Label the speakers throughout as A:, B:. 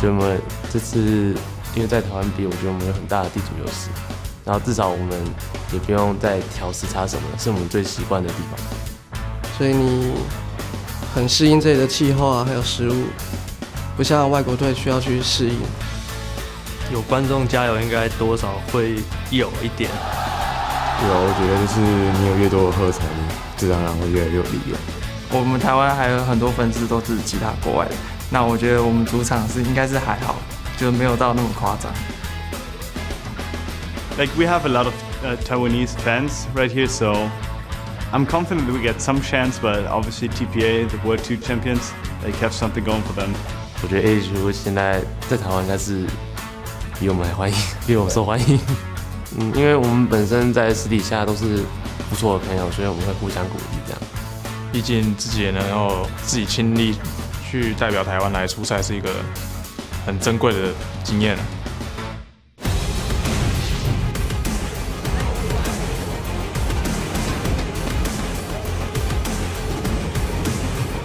A: 觉得我们这次因为在台湾比，我觉得我们有很大的地主优势，然后至少我们也不用再调时差什么的，是我们最习惯的地方。
B: 所以你很适应这里的气候啊，还有食物，不像外国队需要去适应。
C: 有观众加油，应该多少会有一点。
D: 有，我觉得就是你有越多的喝彩，你自然而然会越来越有力量。
E: 我们台湾还有很多粉丝都是其他国外的，那我觉得我们主场应该是还好，就没有到那么夸张。
F: Like we have a lot of Taiwanese fans right here, so I'm confident that we get some chance. But obviously TPA, the World Two Champions, they have something going for them.
A: 我觉得 AHU 现在在台湾应该是比我们还欢迎，比我们受欢迎。因为我们本身在私底下都是不错的朋友，所以我们会互相鼓励这样。
G: 毕竟自己也能够自己亲力去代表台湾来出赛，是一个很珍贵的经验。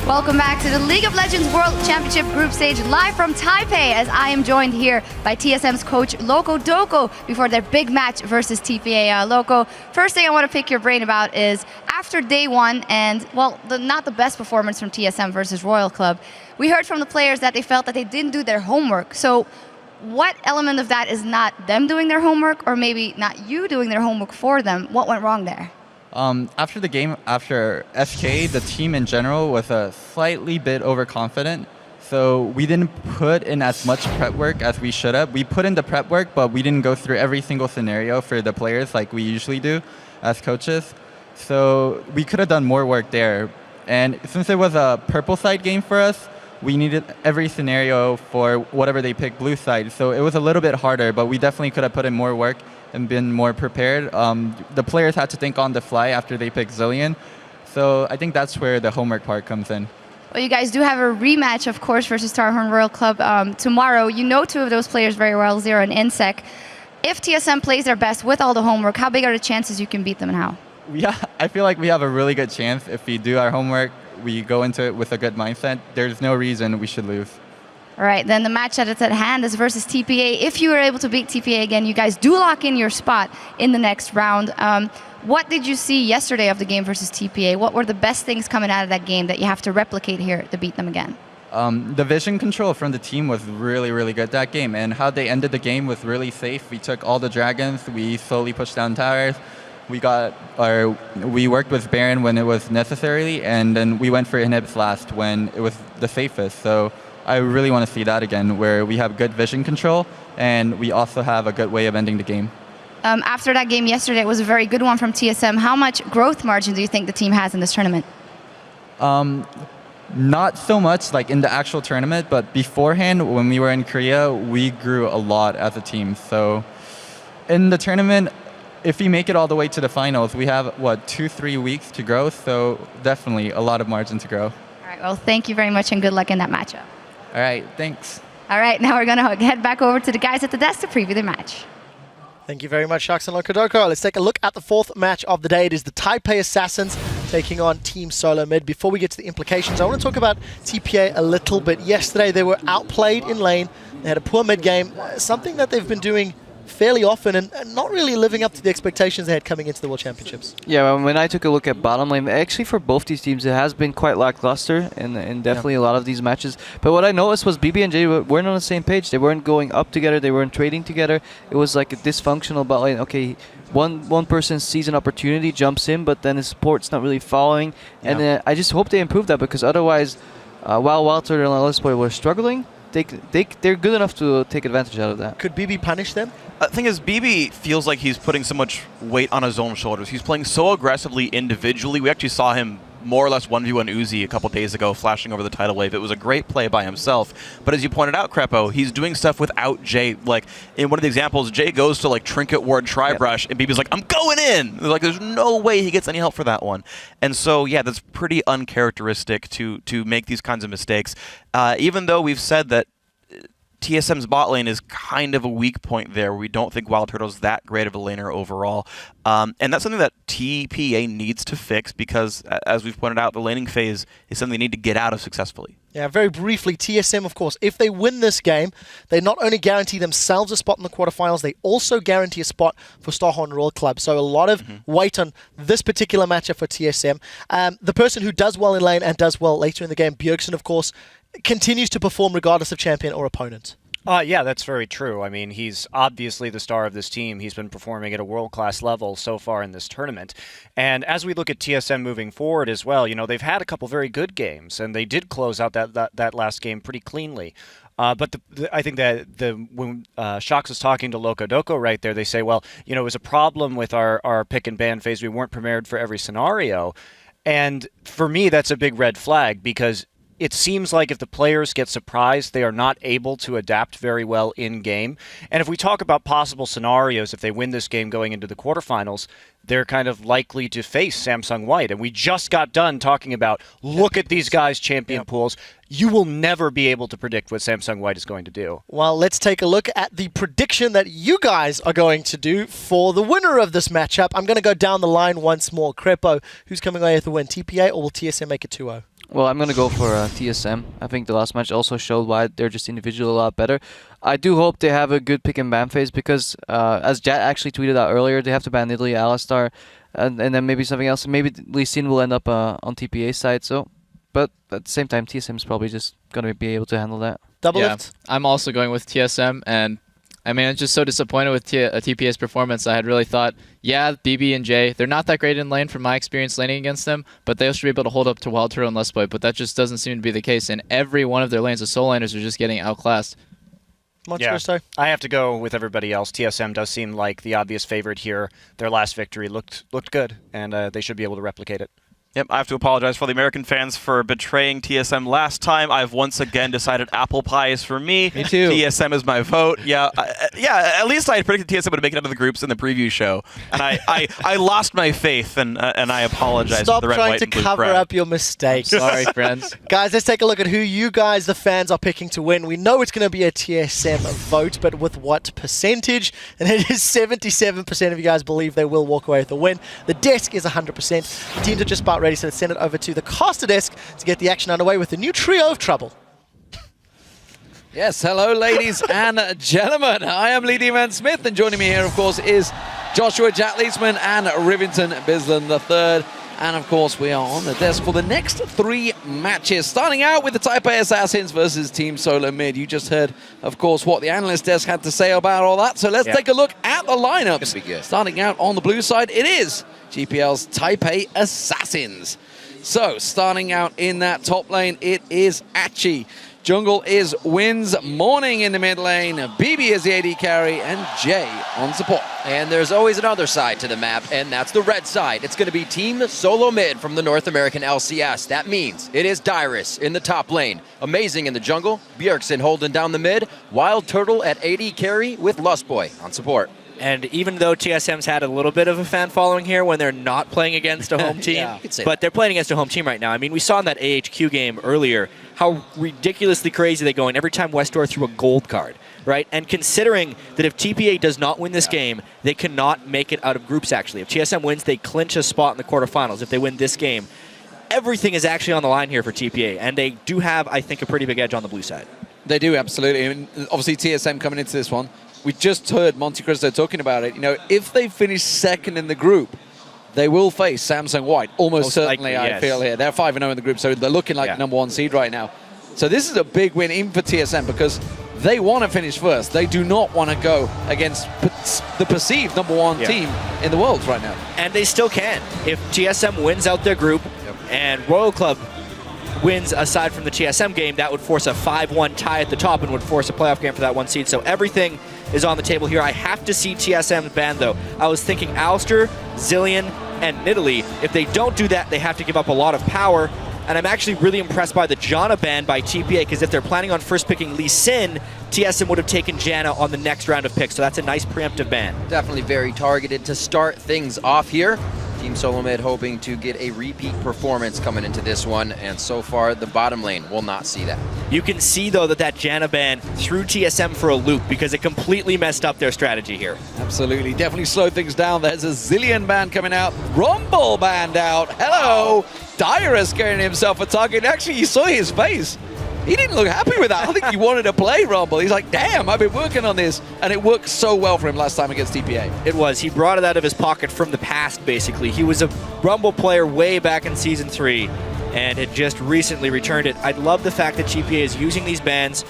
H: Welcome back to the League of Legends World Championship Group Stage, live from Taipei, as I am joined here by TSM's coach Loco Doko before their big match versus TPA. Loco, first thing I want to pick your brain about is after day one and, well, not the best performance from TSM versus Royal Club, we heard from the players that they felt that they didn't do their homework. So what element of that is not them doing their homework, or maybe not you doing their homework for them? What went wrong there?
I: After the game, after SK, the team in general was a slightly bit overconfident. So we didn't put in as much prep work as we should have. We put in the prep work, but we didn't go through every single scenario for the players like we usually do as coaches. So we could have done more work there. And since it was a purple side game for us, we needed every scenario for whatever they picked blue side. So it was a little bit harder, but we definitely could have put in more work and been more prepared. The players had to think on the fly after they picked Zillion. So I think that's where the homework part comes in.
H: Well, you guys do have a rematch, of course, versus Starhorn Royal Club tomorrow. You know two of those players very well, Zero and Insec. If TSM plays their best with all the homework, how big are the chances you can beat them and how?
I: Yeah, I feel like we have a really good chance if we do our homework. We go into it with a good mindset. There's no reason we should lose.
H: All right, then the match that is at hand is versus TPA. If you were able to beat TPA again, you guys do lock in your spot in the next round. What did you see yesterday of the game versus TPA? What were the best things coming out of that game that you have to replicate here to beat them again?
I: The vision control from the team was really, really good that game, and how they ended the game was really safe. We took all the dragons, we slowly pushed down towers. We worked with Baron when it was necessary, and then we went for inhibs last when it was the safest. So I really want to see that again, where we have good vision control and we also have a good way of ending the game.
H: After that game yesterday, it was a very good one from TSM. How much growth margin do you think the team has in this tournament?
I: Not so much like in the actual tournament, but beforehand, when we were in Korea, we grew a lot as a team. So in the tournament, if we make it all the way to the finals, we have, 2-3 weeks to grow. So definitely a lot of margin to grow.
H: All right, well, thank you very much and good luck in that matchup.
I: All right, thanks.
H: All right, now we're going to head back over to the guys at the desk to preview the match.
J: Thank you very much, Sharks and Lokodoko. Let's take a look at the fourth match of the day. It is the Taipei Assassins taking on Team SoloMid. Before we get to the implications, I want to talk about TPA a little bit. Yesterday, they were outplayed in lane. They had a poor mid game, something that they've been doing fairly often and not really living up to the expectations they had coming into the World Championships.
K: Yeah, when I took a look at bottom lane, actually for both these teams, it has been quite lackluster in definitely a lot of these matches. But what I noticed was BB and J weren't on the same page. They weren't going up together. They weren't trading together. It was like a dysfunctional bot lane. Okay, one person sees an opportunity, jumps in, but then his support's not really following. Yeah. And I just hope they improve that, because otherwise, while Walter and Lesport were struggling, they're good enough to take advantage out of that.
J: Could BB punish them?
L: The thing is, BB feels like he's putting so much weight on his own shoulders. He's playing so aggressively individually. We actually saw him more or less 1v1 Uzi a couple days ago, flashing over the tidal wave. It was a great play by himself. But as you pointed out, Crepo, he's doing stuff without Jay. Like, in one of the examples, Jay goes to, like, Trinket Ward Tri-Brush, and BB's like, I'm going in! Like, there's no way he gets any help for that one. And so, yeah, that's pretty uncharacteristic to make these kinds of mistakes. Even though we've said that TSM's bot lane is kind of a weak point there. We don't think Wild Turtle's that great of a laner overall. And that's something that TPA needs to fix because, as we've pointed out, the laning phase is something they need to get out of successfully.
J: Yeah, very briefly, TSM, of course, if they win this game, they not only guarantee themselves a spot in the quarterfinals, they also guarantee a spot for Starhorn Royal Club. So a lot of weight on this particular matchup for TSM. The person who does well in lane and does well later in the game, Bjergsen, of course, continues to perform regardless of champion or opponent.
M: Yeah, that's very true. I mean, he's obviously the star of this team. He's been performing at a world-class level so far in this tournament. And as we look at TSM moving forward as well, you know, they've had a couple very good games, and they did close out that last game pretty cleanly. But I think that when Shox was talking to Loco right there, they say, well, you know, it was a problem with our pick and ban phase. We weren't prepared for every scenario. And for me, that's a big red flag because it seems like if the players get surprised, they are not able to adapt very well in-game. And if we talk about possible scenarios, if they win this game going into the quarterfinals, they're kind of likely to face Samsung White. And we just got done talking about, look at these guys' champion pools. You will never be able to predict what Samsung White is going to do.
J: Well, let's take a look at the prediction that you guys are going to do for the winner of this matchup. I'm going to go down the line once more. Crepo, who's coming away with the win, TPA or will TSM make it 2-0?
K: Well, I'm going to go for TSM. I think the last match also showed why they're just individually a lot better. I do hope they have a good pick and ban phase because, as Jat actually tweeted out earlier, they have to ban Italy, Alistar, and then maybe something else. Maybe Lee Sin will end up on TPA's side. So, but at the same time, TSM is probably just going to be able to handle that.
J: Double lift?
N: I'm also going with TSM, and I mean, I'm just so disappointed with TPA's performance. I had really thought, yeah, BB and J, they're not that great in lane from my experience laning against them, but they should be able to hold up to Wild Turtle and Lustboy, but that just doesn't seem to be the case, and every one of their lanes of soul laners are just getting outclassed.
M: I have to go with everybody else. TSM does seem like the obvious favorite here. Their last victory looked good, and they should be able to replicate it.
L: Yep, I have to apologize for the American fans for betraying TSM last time. I've once again decided apple pie is for me.
N: Me too.
L: TSM is my vote. Yeah, at least I had predicted TSM would make it out of the groups in the preview show. And I lost my faith, and I apologize
J: Stop
L: for the red,
J: trying
L: white,
J: to
L: and blue
J: cover
L: crowd.
J: up your mistakes.
N: Sorry, friends.
J: Guys, let's take a look at who you guys, the fans, are picking to win. We know it's going to be a TSM vote, but with what percentage? And it is 77% of you guys believe they will walk away with the win. The desk is 100%. The teams are just about ready, so let's send it over to the caster desk to get the action underway with the new trio of trouble.
O: Yes, hello ladies and gentlemen. I am Lee D-Man Smith, and joining me here, of course, is Joshua Jack Leedsman and Rivington Bisland III. And of course, we are on the desk for the next 3 matches, starting out with the Taipei Assassins versus Team SoloMid. You just heard, of course, what the analyst desk had to say about all that. So let's take a look at the lineups. Starting out on the blue side, it is GPL's Taipei Assassins. So, starting out in that top lane, it is Achi. Jungle is Wins, Morning in the mid lane, BB is the AD carry, and Jay on support.
P: And there's always another side to the map, and that's the red side. It's going to be Team SoloMid from the North American LCS. That means it is Dyrus in the top lane. Amazing in the jungle, Bjergsen holding down the mid, Wild Turtle at AD carry with Lustboy on support.
Q: And even though TSM's had a little bit of a fan following here when they're not playing against a home team, but they're playing against a home team right now. I mean, we saw in that AHQ game earlier how ridiculously crazy they go in every time Westdoor threw a gold card, right? And considering that if TPA does not win this game, they cannot make it out of groups, actually. If TSM wins, they clinch a spot in the quarterfinals. If they win this game, everything is actually on the line here for TPA, and they do have, I think, a pretty big edge on the blue side.
O: They do, absolutely. I mean, obviously, TSM coming into this one, we just heard Monte Cristo talking about it. You know, if they finish second in the group, they will face Samsung White. Almost certainly,
Q: likely,
O: I feel here. They're 5-0 in the group, so they're looking like number 1 seed right now. So this is a big win even for TSM because they want to finish first. They do not want to go against the perceived number 1 team in the world right now.
Q: And they still can. If TSM wins out their group and Royal Club wins aside from the TSM game, that would force a 5-1 tie at the top and would force a playoff game for that 1 seed. So everything is on the table here. I have to see TSM ban, though. I was thinking Alistar, Zilean, and Nidalee. If they don't do that, they have to give up a lot of power. And I'm actually really impressed by the Janna ban by TPA, because if they're planning on first picking Lee Sin, TSM would have taken Janna on the next round of picks. So that's a nice preemptive ban.
P: Definitely very targeted to start things off here. Team SoloMid hoping to get a repeat performance coming into this one, and so far the bottom lane will not see that.
Q: You can see, though, that Janna ban threw TSM for a loop because it completely messed up their strategy here.
O: Absolutely, definitely slowed things down. There's a Zillion ban coming out, Rumble banned out. Hello, Dyrus carrying himself a target. Actually, you saw his face. He didn't look happy with that. I think he wanted to play Rumble. He's like, damn, I've been working on this. And it worked so well for him last time against TPA.
Q: It was. He brought it out of his pocket from the past, basically. He was a Rumble player way back in Season 3 and had just recently returned it. I love the fact that TPA is using these bans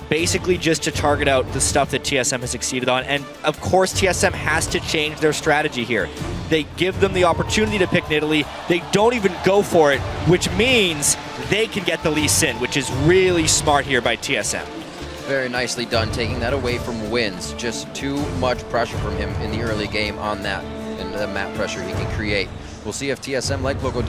Q: basically just to target out the stuff that TSM has succeeded on. And of course, TSM has to change their strategy here. They give them the opportunity to pick Nidalee. They don't even go for it, which means they can get the Lee Sin, which is really smart here by TSM.
P: Very nicely done, taking that away from Wins. Just too much pressure from him in the early game on that, and the map pressure he can create. We'll see if TSM, like Loco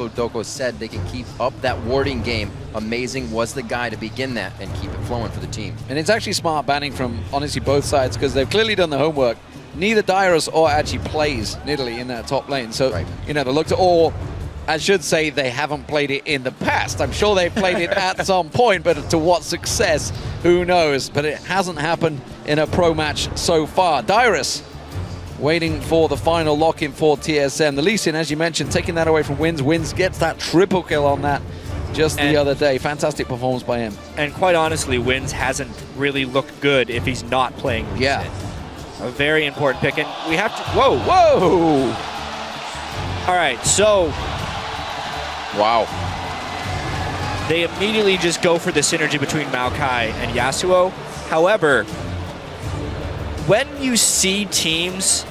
P: Doko said, they can keep up that warding game. Amazing was the guy to begin that and keep it flowing for the team.
O: And it's actually smart banning from, honestly, both sides, because they've clearly done the homework. Neither Dyrus or actually plays Nidalee in that top lane. So, you know, they looked at, or I should say they haven't played it in the past. I'm sure they played it at some point, but to what success, who knows? But it hasn't happened in a pro match so far. Dyrus waiting for the final lock-in for TSM. The Lee Sin, as you mentioned, taking that away from Wins. Wins gets that triple kill on that just the other day. Fantastic performance by him.
Q: And quite honestly, Wins hasn't really looked good if he's not playing Lee Sin. A very important pick, and we have to... Whoa!
O: Whoa!
Q: All right, so...
P: Wow.
Q: They immediately just go for the synergy between Maokai and Yasuo. However, when you see teams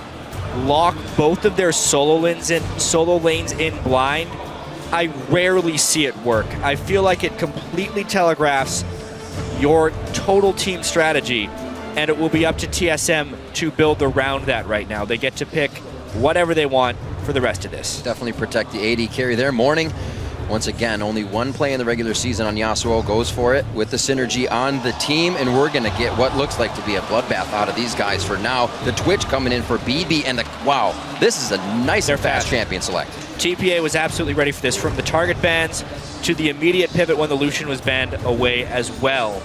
Q: lock both of their solo lanes in blind, I rarely see it work. I feel like it completely telegraphs your total team strategy, and it will be up to TSM to build around that right now. They get to pick whatever they want for the rest of this.
P: Definitely protect the AD carry there. Morning, once again, only one play in the regular season on Yasuo, goes for it with the synergy on the team, and we're going to get what looks like to be a bloodbath out of these guys for now. The Twitch coming in for BB, and wow, this is a nice and fast champion select.
Q: TPA was absolutely ready for this, from the target bans to the immediate pivot when the Lucian was banned away as well.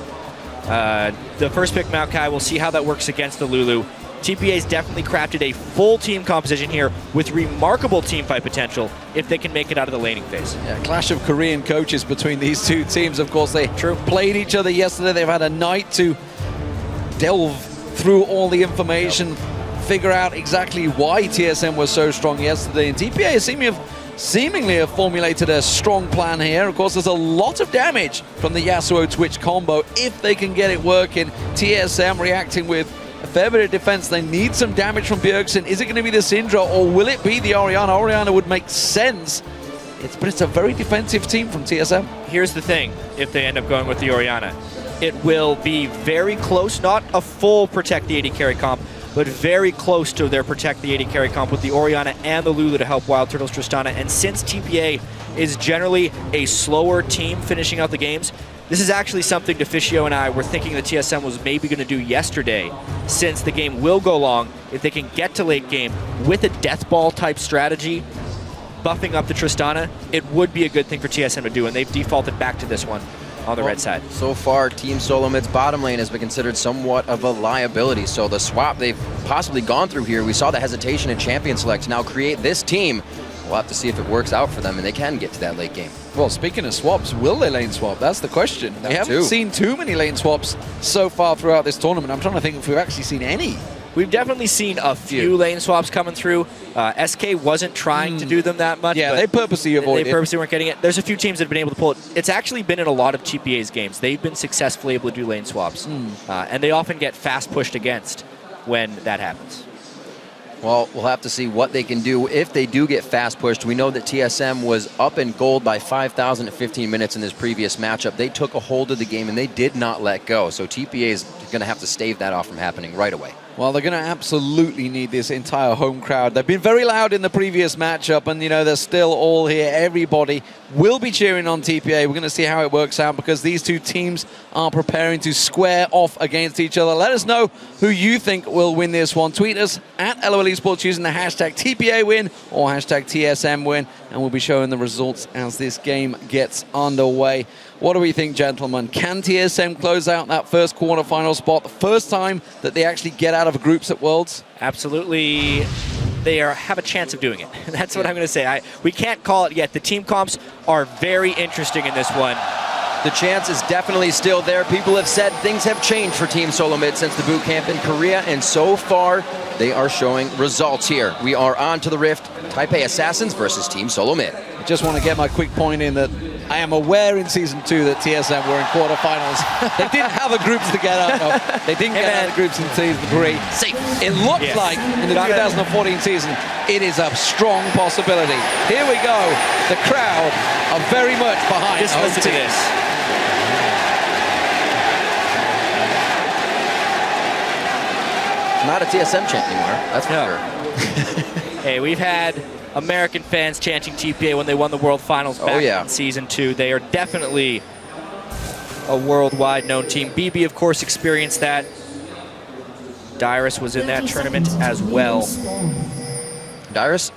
Q: The first pick, Maokai, we'll see how that works against the Lulu. TPA's definitely crafted a full team composition here with remarkable teamfight potential if they can make it out of the laning phase.
O: Yeah, clash of Korean coaches between these two teams. Of course, they played each other yesterday. They've had a night to delve through all the information, figure out exactly why TSM was so strong yesterday. And TPA seemingly have formulated a strong plan here. Of course, there's a lot of damage from the Yasuo Twitch combo if they can get it working. TSM reacting with a fair bit of defense. They need some damage from Bjergsen. Is it going to be the Syndra, or will it be the Orianna? Orianna would make sense. But it's a very defensive team from TSM.
Q: Here's the thing, if they end up going with the Orianna. It will be very close, not a full protect the AD carry comp, but very close to their protect the AD carry comp with the Orianna and the Lulu to help Wild Turtles Tristana. And since TPA is generally a slower team finishing out the games, this is actually something Deficio and I were thinking that TSM was maybe going to do yesterday, since the game will go long. If they can get to late game with a death ball type strategy, buffing up the Tristana, it would be a good thing for TSM to do, and they've defaulted back to this one on the red side.
P: So far, Team SoloMid's bottom lane has been considered somewhat of a liability. So the swap they've possibly gone through here, we saw the hesitation in champion select now create this team. We'll have to see if it works out for them and they can get to that late game.
O: Well, speaking of swaps, will they lane swap? That's the question. We haven't seen too many lane swaps so far throughout this tournament. I'm trying to think if we've actually seen any.
Q: We've definitely seen a few lane swaps coming through. SK wasn't trying to do them that much.
O: Yeah, they purposely avoided it.
Q: They purposely weren't getting it. There's a few teams that have been able to pull it. It's actually been in a lot of TPA's games. They've been successfully able to do lane swaps. And they often get fast pushed against when that happens.
P: Well, we'll have to see what they can do if they do get fast pushed. We know that TSM was up in gold by 5,000 at 15 minutes in this previous matchup. They took a hold of the game and they did not let go. So TPA is going to have to stave that off from happening right away.
O: Well, they're going to absolutely need this entire home crowd. They've been very loud in the previous matchup, and, you know, they're still all here. Everybody will be cheering on TPA. We're going to see how it works out because these two teams are preparing to square off against each other. Let us know who you think will win this one. Tweet us at LOL Esports using the hashtag TPA win or hashtag TSM win, and we'll be showing the results as this game gets underway. What do we think, gentlemen? Can TSM close out that first quarterfinal spot, the first time that they actually get out of groups at Worlds?
Q: Absolutely. They have a chance of doing it. That's what I'm going to say. We can't call it yet. The team comps are very interesting in this one.
P: The chance is definitely still there. People have said things have changed for Team SoloMid since the boot camp in Korea, and so far they are showing results here. We are on to the Rift. Taipei Assassins versus Team SoloMid.
O: I just want to get my quick point in that I am aware in Season 2 that TSM were in quarterfinals. They didn't have the groups to get out of. They didn't get out of the groups in Season 3. It looked like in the 2014 season, it is a strong possibility. Here we go. The crowd are very much behind.
Q: Just listen to this.
P: Not a TSM chant anymore, that's for sure.
Q: Hey, we've had American fans chanting TPA when they won the World Finals back in Season 2. They are definitely a worldwide known team. BB, of course, experienced that. Dyrus was in that tournament as well.
P: Dyrus,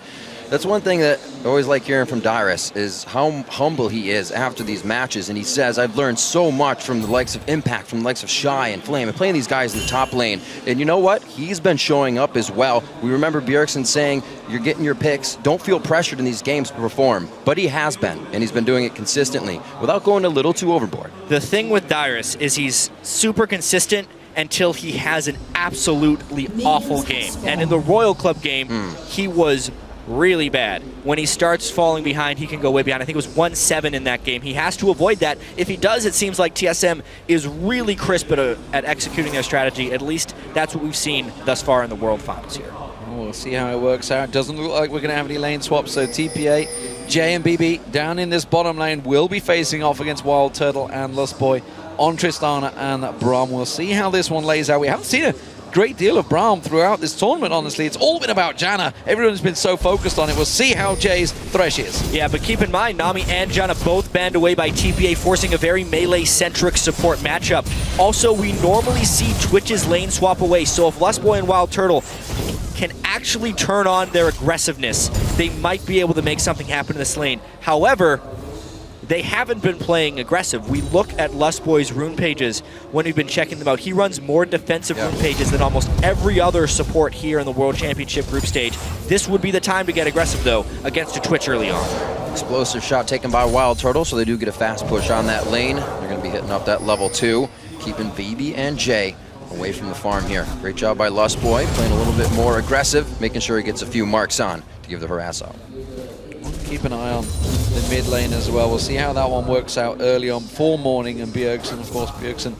P: that's one thing that I always like hearing from Dyrus is how humble he is after these matches. And he says, I've learned so much from the likes of Impact, from the likes of Shy and Flame, and playing these guys in the top lane. And you know what? He's been showing up as well. We remember Bjergsen saying, you're getting your picks. Don't feel pressured in these games to perform. But he has been, and he's been doing it consistently without going a little too overboard.
Q: The thing with Dyrus is he's super consistent until he has an absolutely awful game. And in the Royal Club game, he was really bad. When he starts falling behind, he can go way behind. I think it was 1-7 in that game. He has to avoid that. If he does, it seems like TSM is really crisp at executing their strategy. At least that's what we've seen thus far in the World Finals here.
O: We'll see how it works out. Doesn't look like we're going to have any lane swaps, so TPA, J and BB down in this bottom lane will be facing off against Wild Turtle and Lustboy on Tristana and Braum. We'll see how this one lays out. We haven't seen a great deal of Braum throughout this tournament, honestly. It's all been about Janna. Everyone's been so focused on it. We'll see how Jay's Thresh is.
Q: Yeah, but keep in mind, Nami and Janna both banned away by TPA, forcing a very melee-centric support matchup. Also, we normally see Twitch's lane swap away, so if Lustboy and Wild Turtle can actually turn on their aggressiveness, they might be able to make something happen in this lane. However, they haven't been playing aggressive. We look at Lustboy's rune pages when we've been checking them out. He runs more defensive rune pages than almost every other support here in the World Championship group stage. This would be the time to get aggressive, though, against a Twitch early on.
P: Explosive shot taken by Wild Turtle, so they do get a fast push on that lane. They're going to be hitting up that level 2, keeping BB and Jay away from the farm here. Great job by Lustboy, playing a little bit more aggressive, making sure he gets a few marks on to give the harass out.
O: Keep an eye on the mid lane as well. We'll see how that one works out early on for Morning and Bjergsen. Of course, Bjergsen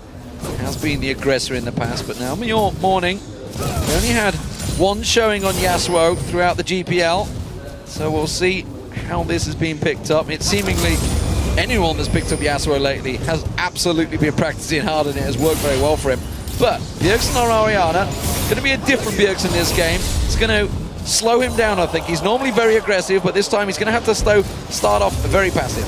O: has been the aggressor in the past, but now Morning, we only had one showing on Yasuo throughout the GPL, so we'll see how this has been picked up. It's seemingly anyone that's picked up Yasuo lately has absolutely been practicing hard, and it has worked very well for him. But Bjergsen or Orianna, going to be a different Bjergsen this game. It's going to slow him down, I think. He's normally very aggressive, but this time he's going to have to start off very passive.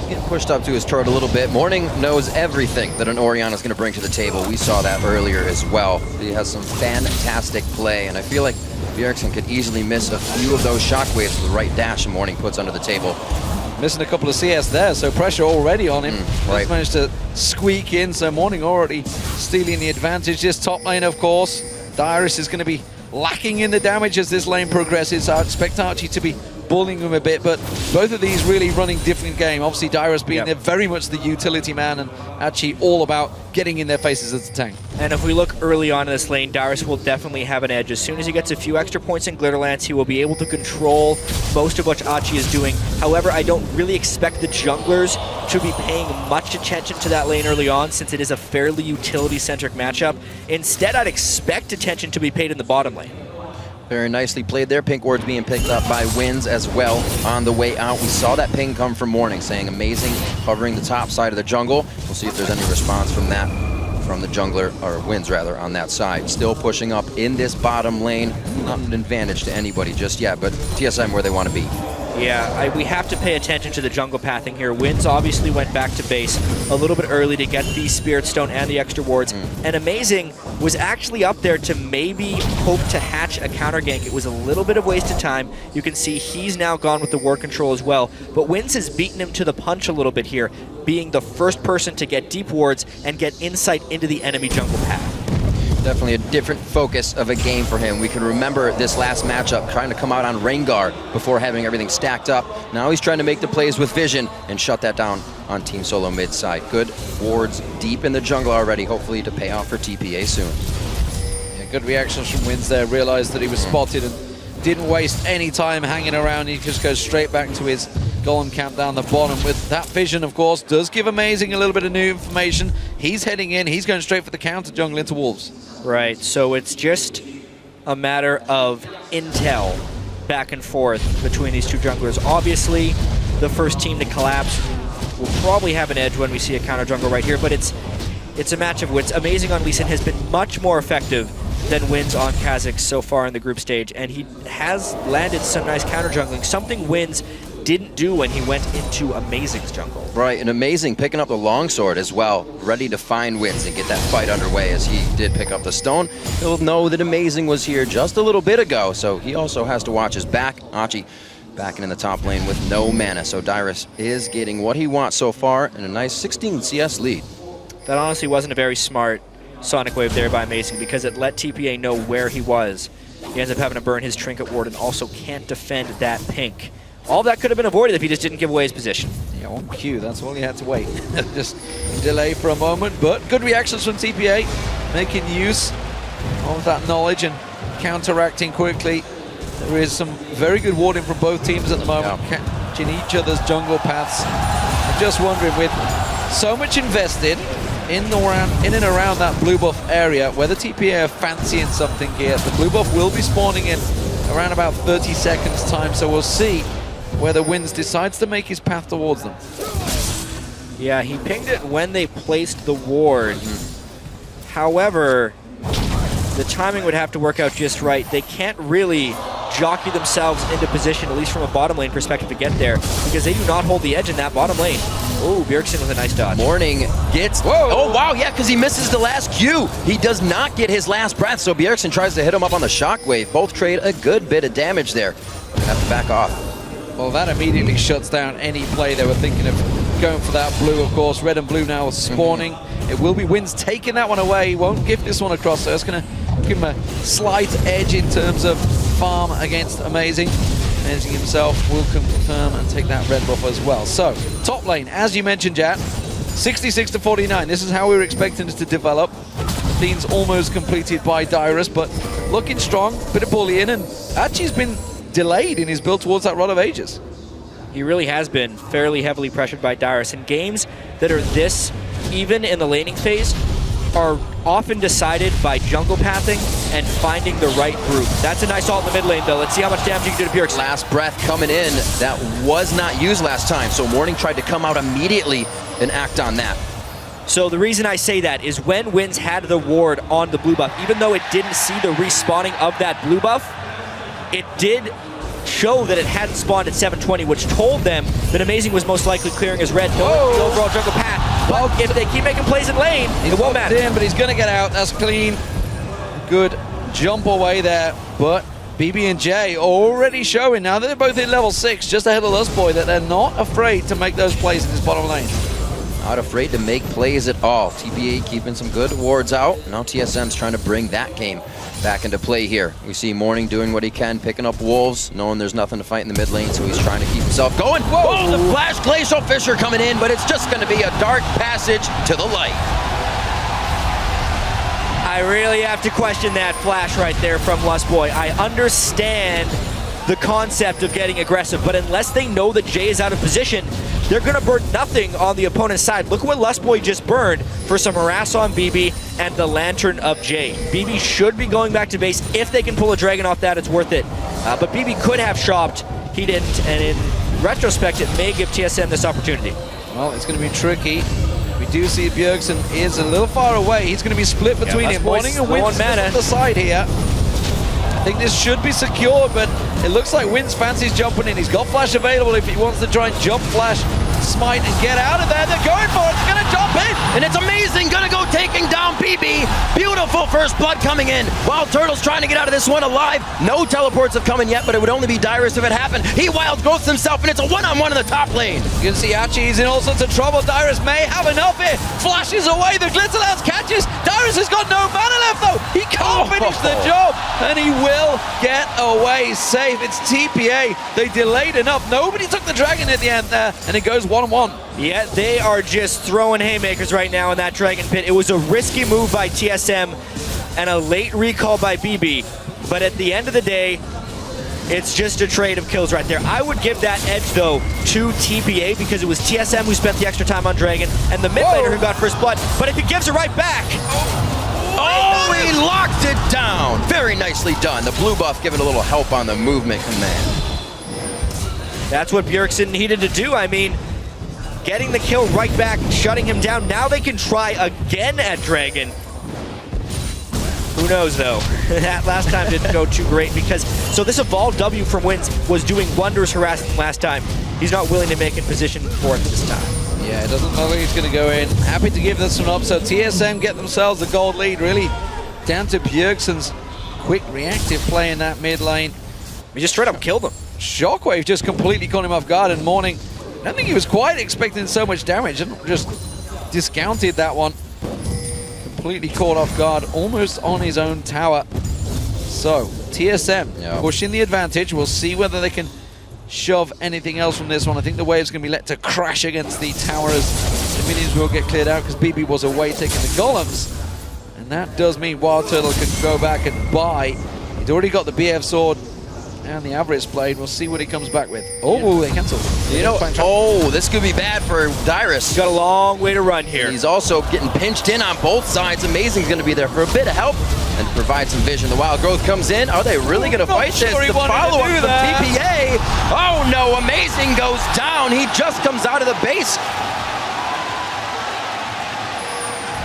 P: Getting pushed up to his turret a little bit. Morning knows everything that an Orianna is going to bring to the table. We saw that earlier as well. He has some fantastic play, and I feel like Bjergsen could easily miss a few of those shockwaves with the right dash Morning puts under the table.
O: Missing a couple of CS there, so pressure already on him. He's managed to squeak in, so Morning already stealing the advantage. This top lane, of course, Dyrus is going to be lacking in the damage as this lane progresses. I expect Archie to be bullying him a bit, but both of these really running different game. Obviously, Dyrus being there very much the utility man, and Archie all about getting in their faces as a tank.
Q: And if we look early on in this lane, Dyrus will definitely have an edge. As soon as he gets a few extra points in Glitterlance, he will be able to control most of what Archie is doing. However, I don't really expect the junglers to be paying much attention to that lane early on, since it is a fairly utility-centric matchup. Instead, I'd expect attention to be paid in the bottom lane.
P: Very nicely played there. Pink wards being picked up by Wins as well on the way out. We saw that ping come from Morning, saying amazing, covering the top side of the jungle. We'll see if there's any response from that from the jungler, or Wins rather, on that side. Still pushing up in this bottom lane. Not an advantage to anybody just yet, but TSM where they want to be.
Q: Yeah, we have to pay attention to the jungle pathing here. Wins obviously went back to base a little bit early to get the Spirit Stone and the extra wards. And Amazing was actually up there to maybe hope to hatch a counter gank. It was a little bit of wasted time. You can see he's now gone with the ward control as well. But Wins has beaten him to the punch a little bit here, being the first person to get deep wards and get insight into the enemy jungle path.
P: Definitely a different focus of a game for him. We can remember this last matchup trying to come out on Rengar before having everything stacked up. Now he's trying to make the plays with vision and shut that down on Team SoloMid side. Good wards deep in the jungle already, hopefully to pay off for TPA soon.
O: Yeah, good reactions from Wins there. Realized that he was spotted and didn't waste any time hanging around. He just goes straight back to his golem camp down the bottom. With that vision, of course, does give Amazing a little bit of new information. He's heading in. He's going straight for the counter jungle into Wolves.
Q: Right, so it's just a matter of intel back and forth between these two junglers. Obviously, the first team to collapse will probably have an edge when we see a counter jungle right here, but it's a match of wits. Amazing on Lee Sin has been much more effective than Wins on Kha'Zix so far in the group stage, and he has landed some nice counter jungling, something Wins didn't do when he went into Amazing's jungle.
P: Right, and Amazing picking up the longsword as well, ready to find Wins and get that fight underway as he did pick up the stone. He'll know that Amazing was here just a little bit ago, so he also has to watch his back. Achi backing in the top lane with no mana, so Dyrus is getting what he wants so far and a nice 16 CS lead.
Q: That honestly wasn't a very smart Sonic Wave there by Amazing because it let TPA know where he was. He ends up having to burn his Trinket Ward and also can't defend that pink. All that could have been avoided if he just didn't give away his position.
O: Yeah, on cue, that's all he had to wait. Just delay for a moment, but good reactions from TPA, making use of that knowledge and counteracting quickly. There is some very good warding from both teams at the moment, catching each other's jungle paths. I'm just wondering, with so much invested in and around that blue buff area, whether TPA are fancying something here. The blue buff will be spawning in around about 30 seconds time, so we'll see whether Wins decides to make his path towards them.
Q: Yeah, he pinged it when they placed the ward. However, the timing would have to work out just right. They can't really jockey themselves into position, at least from a bottom lane perspective, to get there, because they do not hold the edge in that bottom lane. Oh, Bjergsen with a nice dodge.
P: Morning gets... Whoa! Oh, wow, yeah, because he misses the last Q. He does not get his last breath, so Bjergsen tries to hit him up on the shockwave. Both trade a good bit of damage there. Have to back off.
O: Well, that immediately shuts down any play. They were thinking of going for that blue, of course. Red and blue now spawning. It will be Wins taking that one away. He won't give this one across, so it's going to give him a slight edge in terms of farm against Amazing. Amazing himself will confirm and take that red buff as well. So, top lane, as you mentioned, Jat, 66 to 49. This is how we were expecting it to develop. Clean's almost completed by Dyrus, but looking strong. Bit of bullying, and Achi's been delayed in his build towards that Rod of Ages.
Q: He really has been fairly heavily pressured by Dyrus. And games that are this even in the laning phase are often decided by jungle pathing and finding the right group. That's a nice ult in the mid lane, though. Let's see how much damage you can do to Bjergsen.
P: Last breath coming in. That was not used last time, so Morning tried to come out immediately and act on that.
Q: So the reason I say that is when Wins had the ward on the blue buff, even though it didn't see the respawning of that blue buff, it did show that it hadn't spawned at 720, which told them that Amazing was most likely clearing his red, knowing the overall jungle path. But if they keep making plays in lane, it won't matter.
O: In, but he's going to get out. That's clean. Good jump away there. But BB and J already showing, now that they're both in level 6, just ahead of Lustboy, that they're not afraid to make those plays in this bottom lane.
P: Not afraid to make plays at all. TPA keeping some good wards out. Now TSM's trying to bring that game back into play here. We see Morning doing what he can, picking up Wolves, knowing there's nothing to fight in the mid lane, so he's trying to keep himself going. Whoa, the flash Glacial Fissure coming in, but it's just going to be a dark passage to the light.
Q: I really have to question that flash right there from Lustboy. I understand the concept of getting aggressive, but unless they know that Jay is out of position, they're going to burn nothing on the opponent's side. Look what Lustboy just burned for some harass on BB and the Lantern of Jay. BB should be going back to base. If they can pull a Dragon off that, it's worth it. But BB could have shopped. He didn't, and in retrospect, it may give TSM this opportunity.
O: Well, it's going to be tricky. We do see Bjergsen is a little far away. He's going to be split between him. Morning and Wins on the side here. I think this should be secure, but it looks like Wins fancies jumping in. He's got Flash available if he wants to try and jump Flash, smite, and get out of there. They're going for it. They're going to jump in.
P: And it's amazing. Gonna go taking down BB. Beautiful first blood coming in. Wild Turtle's trying to get out of this one alive. No teleports have come in yet, but it would only be Dyrus if it happened. He wild growths himself, and it's a one-on-one in the top lane.
O: You can see Archie is in all sorts of trouble. Dyrus may have enough here. Flashes away. The Glitterlance catches. Dyrus has got no mana left, though. He can't finish the job, and he will get away safe. It's TPA. They delayed enough. Nobody took the dragon at the end there, and it goes 1-1.
Q: Yeah, they are just throwing haymakers right now in that Dragon Pit. It was a risky move by TSM and a late recall by BB, but at the end of the day, it's just a trade of kills right there. I would give that edge, though, to TPA because it was TSM who spent the extra time on Dragon and the mid laner who got first blood, but if he gives it right back...
P: Oh, he locked it down. Very nicely done. The blue buff giving a little help on the movement command.
Q: That's what Bjergsen needed to do. I mean, getting the kill right back, shutting him down. Now they can try again at Dragon. Who knows, though? That last time didn't go too great because... So this evolved W from Wins was doing wonders harassing last time. He's not willing to make in position for it this time.
O: Yeah, it doesn't look like he's going to go in. Happy to give this one up. So TSM get themselves the gold lead, really down to Bjergsen's quick reactive play in that mid lane.
Q: He just straight up killed him.
O: Shockwave just completely caught him off guard, and Morning, I don't think he was quite expecting so much damage. Just discounted that one. Completely caught off guard, almost on his own tower. So TSM pushing the advantage. We'll see whether they can shove anything else from this one. I think the wave's going to be let to crash against the tower as the minions will get cleared out because BB was away taking the golems. And that does mean Wild Turtle can go back and buy. He's already got the BF sword and the Avarice blade. We'll see what he comes back with. Oh, they cancelled.
P: You know, oh, this could be bad for Dyrus.
Q: He's got a long way to run here.
P: He's also getting pinched in on both sides. Amazing's going to be there for a bit of help and provide some vision. The Wild Growth comes in. Are they really going to fight this? The follow-up from TPA. Oh, no. Amazing goes down. He just comes out of the base.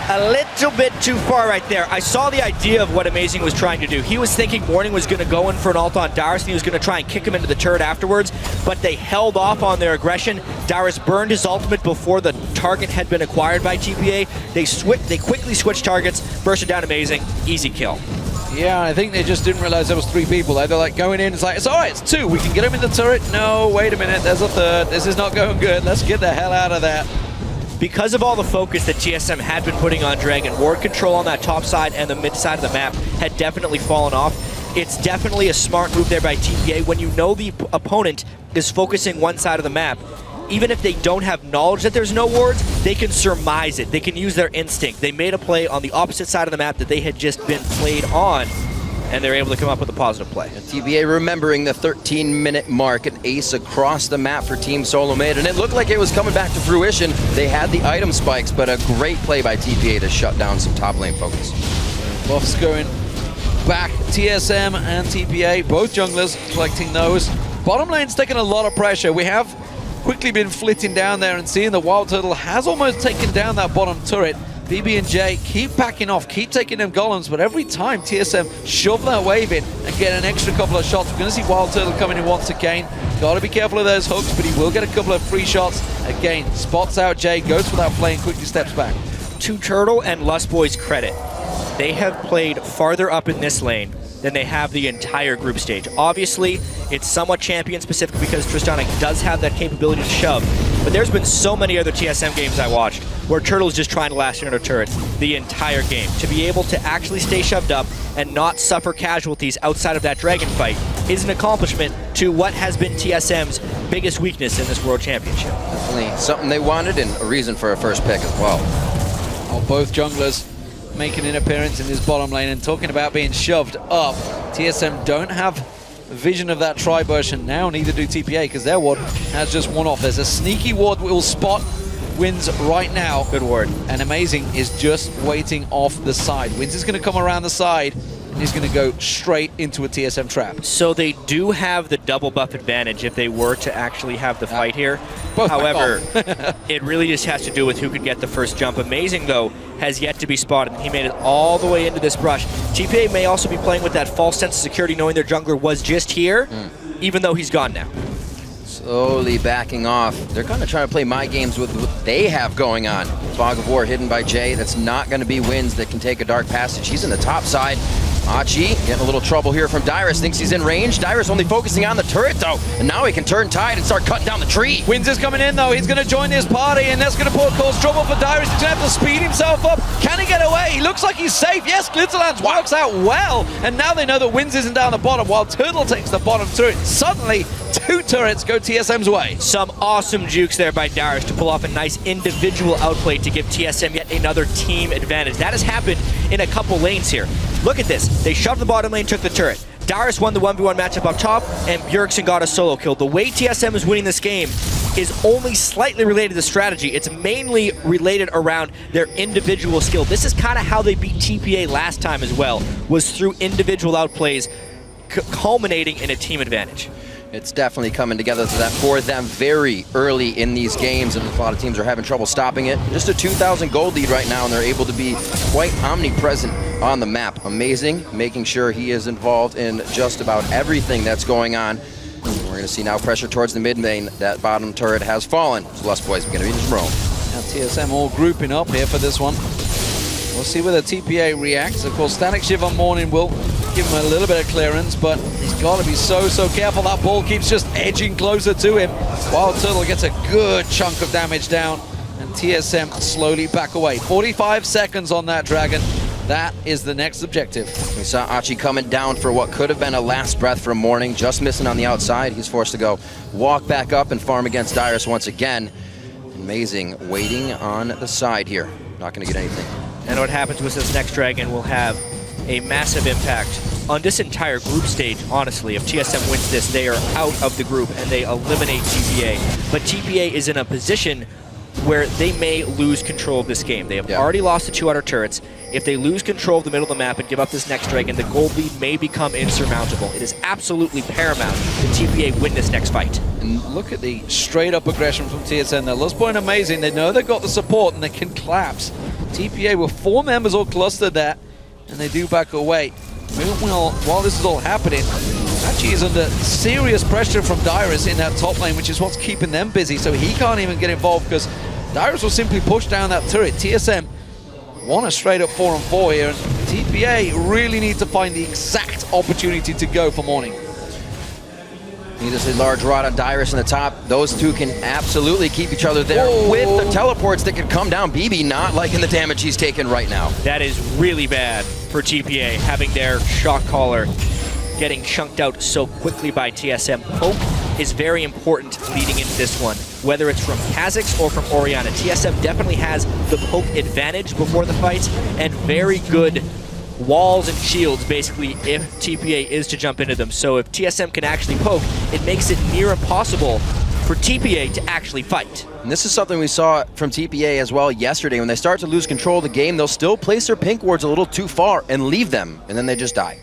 Q: A little bit too far right there. I saw the idea of what Amazing was trying to do. He was thinking Morning was going to go in for an ult on Dyrus and he was going to try and kick him into the turret afterwards, but they held off on their aggression. Dyrus burned his ultimate before the target had been acquired by TPA. They quickly switched targets, bursted down Amazing, easy kill.
O: Yeah, I think they just didn't realize there was 3 people. They're like going in, it's like, it's all right, it's 2. We can get him in the turret. No, wait a minute, there's a 3rd. This is not going good. Let's get the hell out of there.
Q: Because of all the focus that TSM had been putting on Dragon, ward control on that top side and the mid side of the map had definitely fallen off. It's definitely a smart move there by TPA. When you know the opponent is focusing one side of the map, even if they don't have knowledge that there's no wards, they can surmise it. They can use their instinct. They made a play on the opposite side of the map that they had just been played on, and they're able to come up with a positive play.
P: And TPA remembering the 13-minute mark, an ace across the map for Team SoloMid, and it looked like it was coming back to fruition. They had the item spikes, but a great play by TPA to shut down some top lane focus.
O: Buffs going back. TSM and TPA, both junglers collecting those. Bottom lane's taking a lot of pressure. We have quickly been flitting down there and seeing the Wild Turtle has almost taken down that bottom turret. BB and J keep backing off, keep taking them golems, but every time TSM shove that wave in and get an extra couple of shots, we're going to see Wild Turtle coming in once again. Got to be careful of those hooks, but he will get a couple of free shots. Again, spots out J, goes for that play and quickly steps back.
Q: To Turtle and Lust Boys' credit, they have played farther up in this lane than they have the entire group stage. Obviously, it's somewhat champion specific because Tristana does have that capability to shove, but there's been so many other TSM games I watched where Turtle's just trying to last under turrets the entire game. To be able to actually stay shoved up and not suffer casualties outside of that dragon fight is an accomplishment to what has been TSM's biggest weakness in this World Championship.
P: Definitely something they wanted and a reason for a first pick as well.
O: Both junglers making an appearance in this bottom lane and talking about being shoved up. TSM don't have vision of that tri-bush, and now neither do TPA because their ward has just one off. There's a sneaky ward that will spot Wins right now.
Q: Good ward.
O: And Amazing is just waiting off the side. Wins is going to come around the side and he's going to go straight into a TSM trap.
Q: So they do have the double buff advantage if they were to actually have the fight here.
O: Both
Q: However, it really just has to do with who could get the first jump. Amazing, though, has yet to be spotted. He made it all the way into this brush. TPA may also be playing with that false sense of security, knowing their jungler was just here, even though he's gone now.
P: Slowly backing off. They're going to try to play my games with what they have going on. Fog of War hidden by Jay. That's not going to be Wins that can take a dark passage. He's in the top side. Achi getting a little trouble here from Dyrus. Thinks he's in range. Dyrus only focusing on the turret, though. And now he can turn tide and start cutting down the tree.
O: Wins is coming in, though. He's going to join his party, and that's going to cause trouble for Dyrus. He's going to have to speed himself up. Can he get away? He looks like he's safe. Yes, Glitterlands works out well. And now they know that Wins isn't down the bottom, while Turtle takes the bottom turret. Suddenly, 2 turrets go TSM's way.
Q: Some awesome jukes there by Dyrus to pull off a nice individual outplay to give TSM yet another team advantage. That has happened in a couple lanes here. Look at this. They shoved the bottom lane, took the turret. Dyrus won the 1v1 matchup up top, and Bjergsen got a solo kill. The way TSM is winning this game is only slightly related to strategy. It's mainly related around their individual skill. This is kind of how they beat TPA last time as well, was through individual outplays culminating in a team advantage.
P: It's definitely coming together to that for them very early in these games, and a lot of teams are having trouble stopping it. Just a 2,000 gold lead right now, and they're able to be quite omnipresent on the map. Amazing, making sure he is involved in just about everything that's going on. And we're going to see now pressure towards the mid lane. That bottom turret has fallen. So Lust Boys are going to be in his roam.
O: Now TSM all grouping up here for this one. We'll see whether TPA reacts. Of course, Static Shiver Morning will give him a little bit of clearance, but he's got to be so careful. That ball keeps just edging closer to him, while Turtle gets a good chunk of damage down, and TSM slowly back away. 45 seconds on that Dragon. That is the next objective.
P: We saw Achi coming down for what could have been a last breath from Morning, just missing on the outside. He's forced to go walk back up and farm against Dyrus once again. Amazing, waiting on the side here. Not going to get anything.
Q: And what happens with this next Dragon will have a massive impact on this entire group stage, honestly. If TSM wins this, they are out of the group and they eliminate TPA. But TPA is in a position where they may lose control of this game. They have already lost the 2 outer turrets. If they lose control of the middle of the map and give up this next Dragon, the gold lead may become insurmountable. It is absolutely paramount that TPA win this next fight.
O: And look at the straight-up aggression from TSM there. Lust Point amazing. They know they've got the support and they can collapse. TPA with 4 members all clustered there, and they do back away. Meanwhile, while this is all happening, Achi is under serious pressure from Dyrus in that top lane, which is what's keeping them busy, so he can't even get involved because Dyrus will simply push down that turret. TSM want a straight-up 4-on-4 here, and TPA really need to find the exact opportunity to go for Morning.
P: Need to see large rod on Dyrus in the top. Those two can absolutely keep each other there with the teleports that could come down. BB not liking the damage he's taking right now.
Q: That is really bad for TPA, having their shock collar getting chunked out so quickly by TSM. Poke is very important leading into this one, whether it's from Kha'Zix or from Orianna. TSM definitely has the poke advantage before the fight, and very good walls and shields, basically, if TPA is to jump into them. So if TSM can actually poke, it makes it near impossible for TPA to actually fight.
P: And this is something we saw from TPA as well yesterday. When they start to lose control of the game, they'll still place their pink wards a little too far and leave them, and then they just die.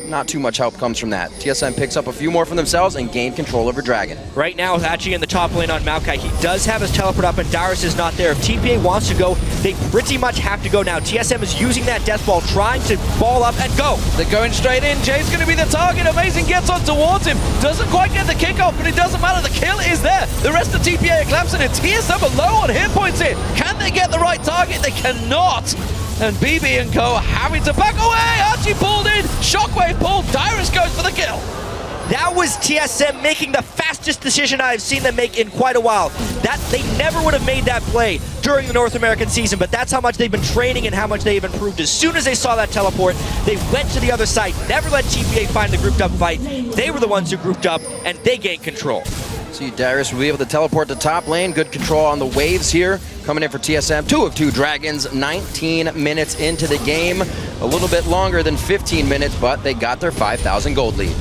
P: Not too much help comes from that. TSM picks up a few more for themselves and gain control over Dragon.
Q: Right now, with Achi in the top lane on Maokai, he does have his teleport up, and Dyrus is not there. If TPA wants to go, they pretty much have to go now. TSM is using that death ball, trying to ball up and go.
O: They're going straight in. Jay's going to be the target. Amazing gets on towards him. Doesn't quite get the kickoff, but it doesn't matter. The kill is there. The rest of TPA are collapsing, and TSM are low on hit points here. Can they get the right target? They cannot. And BB and co having to back away. Archie pulled in. Shockwave pulled. Dyrus goes for the kill.
Q: That was TSM making the fastest decision I've seen them make in quite a while. That they never would have made that play during the North American season, but that's how much they've been training and how much they've improved. As soon as they saw that teleport, they went to the other side, never let TPA find the grouped up fight. They were the ones who grouped up, and they gained control.
P: See, Dyrus will be able to teleport to top lane. Good control on the waves here. Coming in for TSM, 2 of 2 Dragons, 19 minutes into the game. A little bit longer than 15 minutes, but they got their 5,000 gold lead.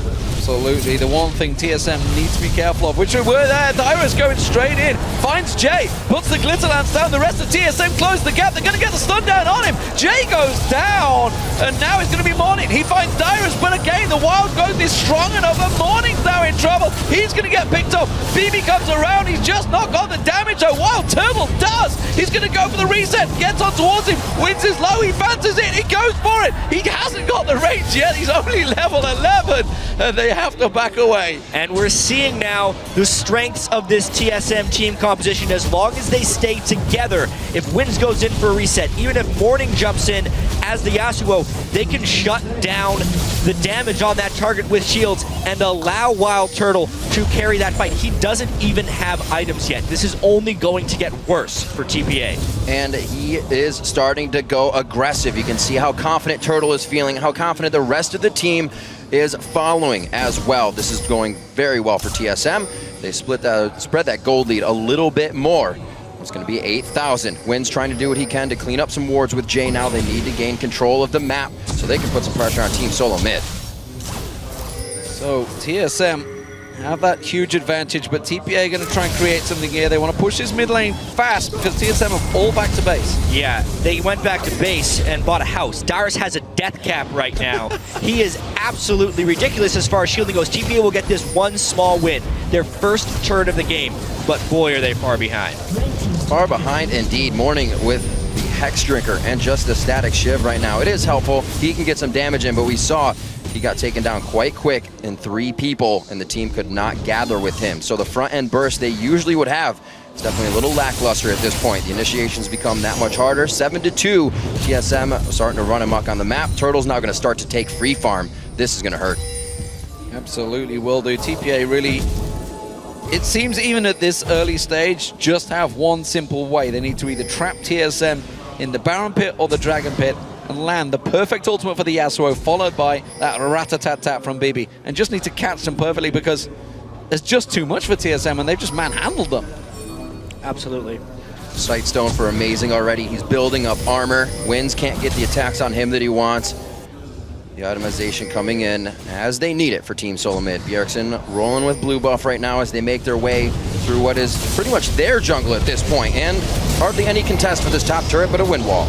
O: Absolutely. The one thing TSM needs to be careful of, which we're there. Dyrus going straight in, finds Jay, puts the glitter lance down. The rest of TSM close the gap. They're going to get the stun down on him. Jay goes down, and now it's going to be Morning. He finds Dyrus, but again, the wild growth is strong enough, and Morning's now in trouble. He's going to get picked up. BB comes around. He's just not got the damage though. Wild Turtle does. He's going to go for the reset. Gets on towards him. Wins his low. He fancies it. He goes for it. He hasn't got the range yet. He's only level 11, and they have to back away.
Q: And we're seeing now the strengths of this TSM team composition. As long as they stay together, if Wins goes in for a reset, even if Morning jumps in as the Yasuo, they can shut down the damage on that target with shields and allow Wild Turtle to carry that fight. He doesn't even have items yet. This is only going to get worse for TPA.
P: And he is starting to go aggressive. You can see how confident Turtle is feeling, how confident the rest of the team is following as well. This is going very well for TSM. They spread that gold lead a little bit more. It's going to be 8,000. Wynn's trying to do what he can to clean up some wards with Jay now. They need to gain control of the map so they can put some pressure on Team SoloMid.
O: So TSM have that huge advantage, but TPA are going to try and create something here. They want to push this mid lane fast because TSM are all back to base.
Q: Yeah, they went back to base and bought a house. Dyrus has a death cap right now. He is absolutely ridiculous as far as shielding goes. TPA will get this one small win, their first turn of the game, but boy are they far behind.
P: Far behind indeed. Morning with the Hex Drinker and just the Static Shiv right now. It is helpful. He can get some damage in, but we saw he got taken down quite quick in 3 people, and the team could not gather with him. So the front end burst they usually would have, it's definitely a little lackluster at this point. The initiations become that much harder. 7-2, TSM starting to run amok on the map. Turtle's now going to start to take free farm. This is going to hurt.
O: Absolutely will do. TPA really, it seems even at this early stage, just have one simple way. They need to either trap TSM in the Baron Pit or the Dragon Pit and land the perfect ultimate for the Yasuo, followed by that rat-a-tat-tat from BB, and just need to catch them perfectly because there's just too much for TSM and they've just manhandled them.
Q: Absolutely.
P: Sightstone for Amazing already. He's building up armor. Wins can't get the attacks on him that he wants. The itemization coming in as they need it for Team SoloMid. Bjergsen rolling with blue buff right now as they make their way through what is pretty much their jungle at this point, and hardly any contest for this top turret but a wind wall.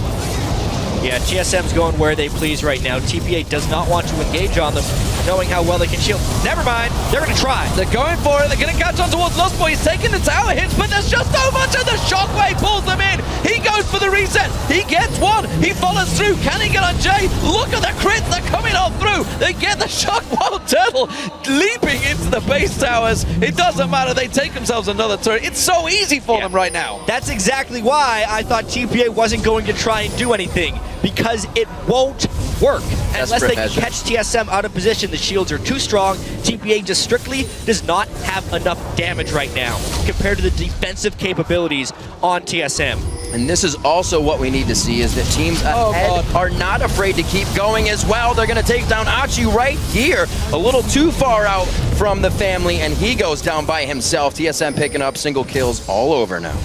Q: Yeah, TSM's going where they please right now. TPA does not want to engage on them, knowing how well they can shield. Never mind, they're going to try.
O: They're going for it. They're going to catch on towards Lustboy. He's taking the tower hits, but there's just so much, and the shockwave pulls them in. He goes for the reset. He gets one. He follows through. Can he get on Jay? Look at the crits. They're coming on through. They get the shock. Wild Turtle leaping into the base towers. It doesn't matter. They take themselves another turret. It's so easy for them right now.
Q: That's exactly why I thought TPA wasn't going to try and do anything, because it won't work unless they can catch TSM out of position. The shields are too strong. TPA just strictly does not have enough damage right now compared to the defensive capabilities on TSM.
P: And this is also what we need to see, is that teams ahead are not afraid to keep going as well. They're going to take down Achi right here, a little too far out from the family, and he goes down by himself. TSM picking up single kills all over now.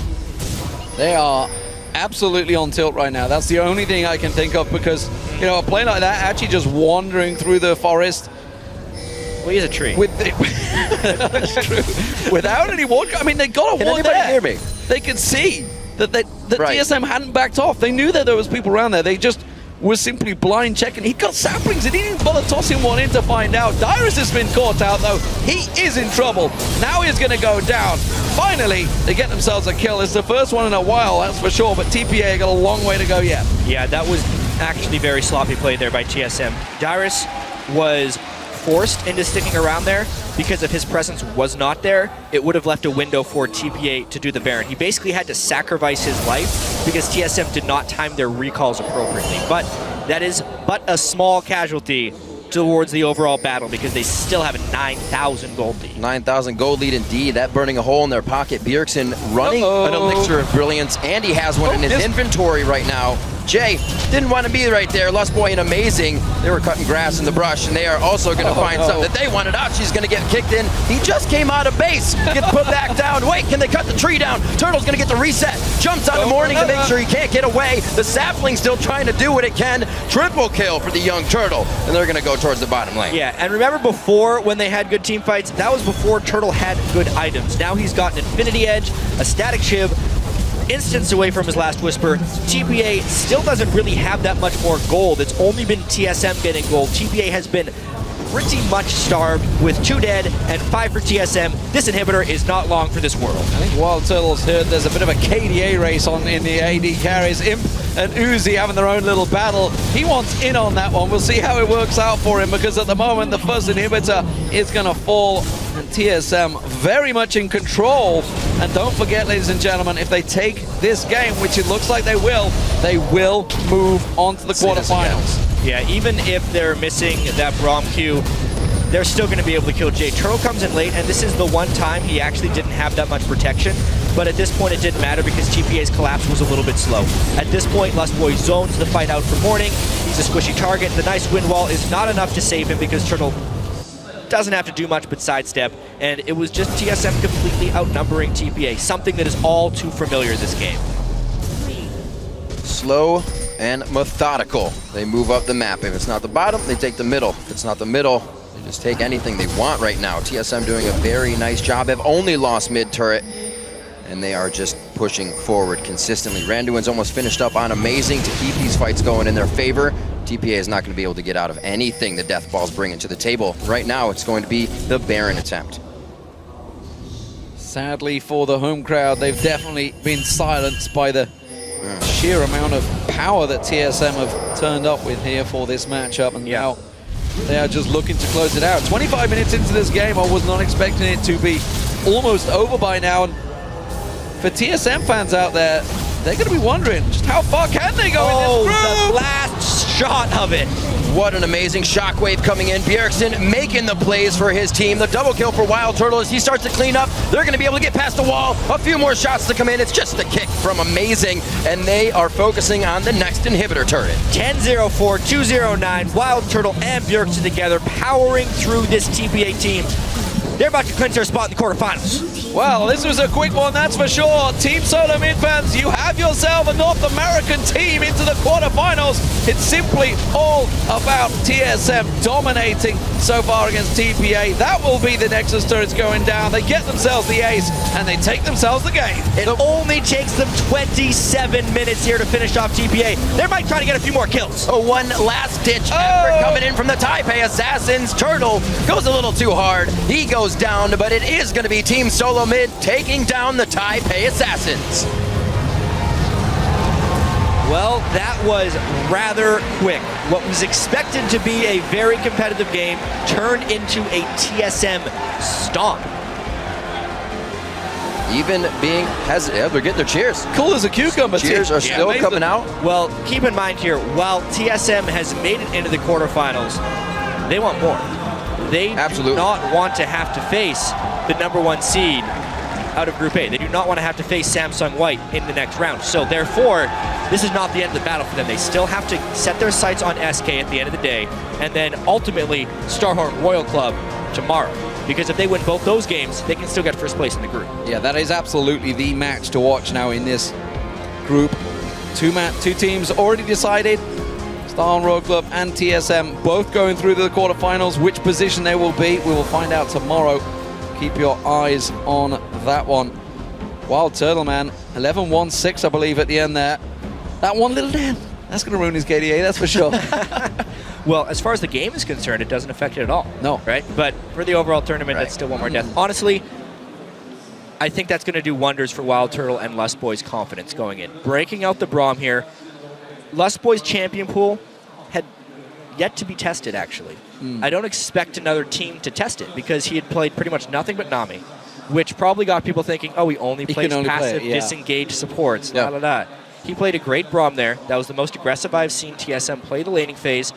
O: They are absolutely on tilt right now. That's the only thing I can think of, because, you know, a play like that, actually just wandering through the forest.
Q: Well, he's a tree.
O: That's true. Without any ward, I mean, they got a ward there.
P: Hear me?
O: They could see that TSM hadn't backed off. They knew that there was people around there. They just was simply blind checking. He got saplings and he didn't bother tossing one in to find out. Dyrus has been caught out though. He is in trouble. Now he's going to go down. Finally, they get themselves a kill. It's the first one in a while, that's for sure, but TPA got a long way to go yet.
Q: Yeah, that was actually very sloppy play there by TSM. Dyrus was forced into sticking around there because if his presence was not there, it would have left a window for TPA to do the Baron. He basically had to sacrifice his life because TSM did not time their recalls appropriately. But that is but a small casualty towards the overall battle because they still have a 9,000 gold lead.
P: 9,000 gold lead indeed. That burning a hole in their pocket. Bjergsen running an elixir of brilliance, and he has one in his inventory right now. Jay didn't want to be right there. Lustboy and Amazing, they were cutting grass in the brush, and they are also going to find something that they wanted. She's going to get kicked in. He just came out of base, gets put back down. Wait, can they cut the tree down? Turtle's going to get the reset. Jumps on the Morning to make sure he can't get away. The Sapling still trying to do what it can. Triple kill for the young Turtle, and they're going to go towards the bottom lane.
Q: Yeah, and remember before when they had good team fights, that was before Turtle had good items. Now he's got an Infinity Edge, a Static Shiv, instance away from his last Whisper. TPA still doesn't really have that much more gold. It's only been TSM getting gold. TPA has been pretty much starved with 2 dead and 5 for TSM. This inhibitor is not long for this world.
O: I think Wild Turtle's heard there's a bit of a KDA race on in the AD carries. Imp and Uzi having their own little battle. He wants in on that one. We'll see how it works out for him, because at the moment the first inhibitor is going to fall, and TSM very much in control. And don't forget, ladies and gentlemen, if they take this game, which it looks like they will move on to the quarterfinals.
Q: Yeah, even if they're missing that Braum Q, they're still going to be able to kill Jay. Turtle comes in late, and this is the one time he actually didn't have that much protection. But at this point, it didn't matter because TPA's collapse was a little bit slow. At this point, Lustboy zones the fight out for Morning. He's a squishy target. The nice wind wall is not enough to save him because Turtle doesn't have to do much but sidestep, and it was just TSM completely outnumbering TPA, something that is all too familiar this game.
P: Slow and methodical. They move up the map. If it's not the bottom, they take the middle. If it's not the middle, they just take anything they want right now. TSM doing a very nice job. Have only lost mid turret, and they are just pushing forward consistently. Randuin's almost finished up on Amazing to keep these fights going in their favor. TPA is not going to be able to get out of anything the Death Ball's bringing to the table. Right now, it's going to be the Baron attempt.
O: Sadly for the home crowd, they've definitely been silenced by the sheer amount of power that TSM have turned up with here for this matchup, and now they are just looking to close it out. 25 minutes into this game, I was not expecting it to be almost over by now, and for TSM fans out there, they're going to be wondering just how far can they go in this group?
Q: The last shot of it.
P: What an amazing shockwave coming in. Bjergsen making the plays for his team. The double kill for Wild Turtle as he starts to clean up. They're going to be able to get past the wall. A few more shots to come in. It's just the kick from Amazing, and they are focusing on the next inhibitor turret.
Q: 10-0-4, 2-0-9. Wild Turtle and Bjergsen together, powering through this TPA team. They're about to clinch their spot in the quarterfinals.
O: Well, this was a quick one, that's for sure. Team SoloMid fans, you have yourself a North American team into the quarterfinals. It's simply all about TSM dominating so far against TPA. That will be the Nexus turrets going down. They get themselves the ace, and they take themselves the game.
Q: It only takes them 27 minutes here to finish off TPA. They might try to get a few more kills.
P: Oh, one last-ditch effort coming in from the Taipei Assassins. Turtle goes a little too hard. He goes down, but it is going to be Team SoloMid taking down the Taipei Assassins.
Q: Well, that was rather quick. What was expected to be a very competitive game turned into a TSM stomp.
P: Even being hesitant, they're getting their cheers.
O: Cool as a cucumber.
P: Cheers are still coming out.
Q: Well, keep in mind here, while TSM has made it into the quarterfinals, they want more. They do not want to have to face the #1 seed out of Group A. They do not want to have to face Samsung White in the next round. So therefore, this is not the end of the battle for them. They still have to set their sights on SK at the end of the day, and then ultimately Starhorn Royal Club tomorrow. Because if they win both those games, they can still get first place in the group.
O: Yeah, that is absolutely the match to watch now in this group. Two teams already decided. Starhorn Royal Club and TSM both going through the quarterfinals. Which position they will be, we will find out tomorrow. Keep your eyes on that one. Wild Turtle, man, 11-1-6, I believe, at the end there. That one little Dan, that's going to ruin his KDA, that's for sure.
Q: Well, as far as the game is concerned, it doesn't affect it at all.
O: No.
Q: Right? But for the overall tournament, that's still one more death. Honestly, I think that's going to do wonders for Wild Turtle and Lustboy's confidence going in. Breaking out the Braum here. Lustboy's champion pool had yet to be tested, actually. I don't expect another team to test it because he had played pretty much nothing but Nami, which probably got people thinking, oh, he only plays passive, disengaged supports. He played a great Braum there. That was the most aggressive I've seen TSM play the laning phase,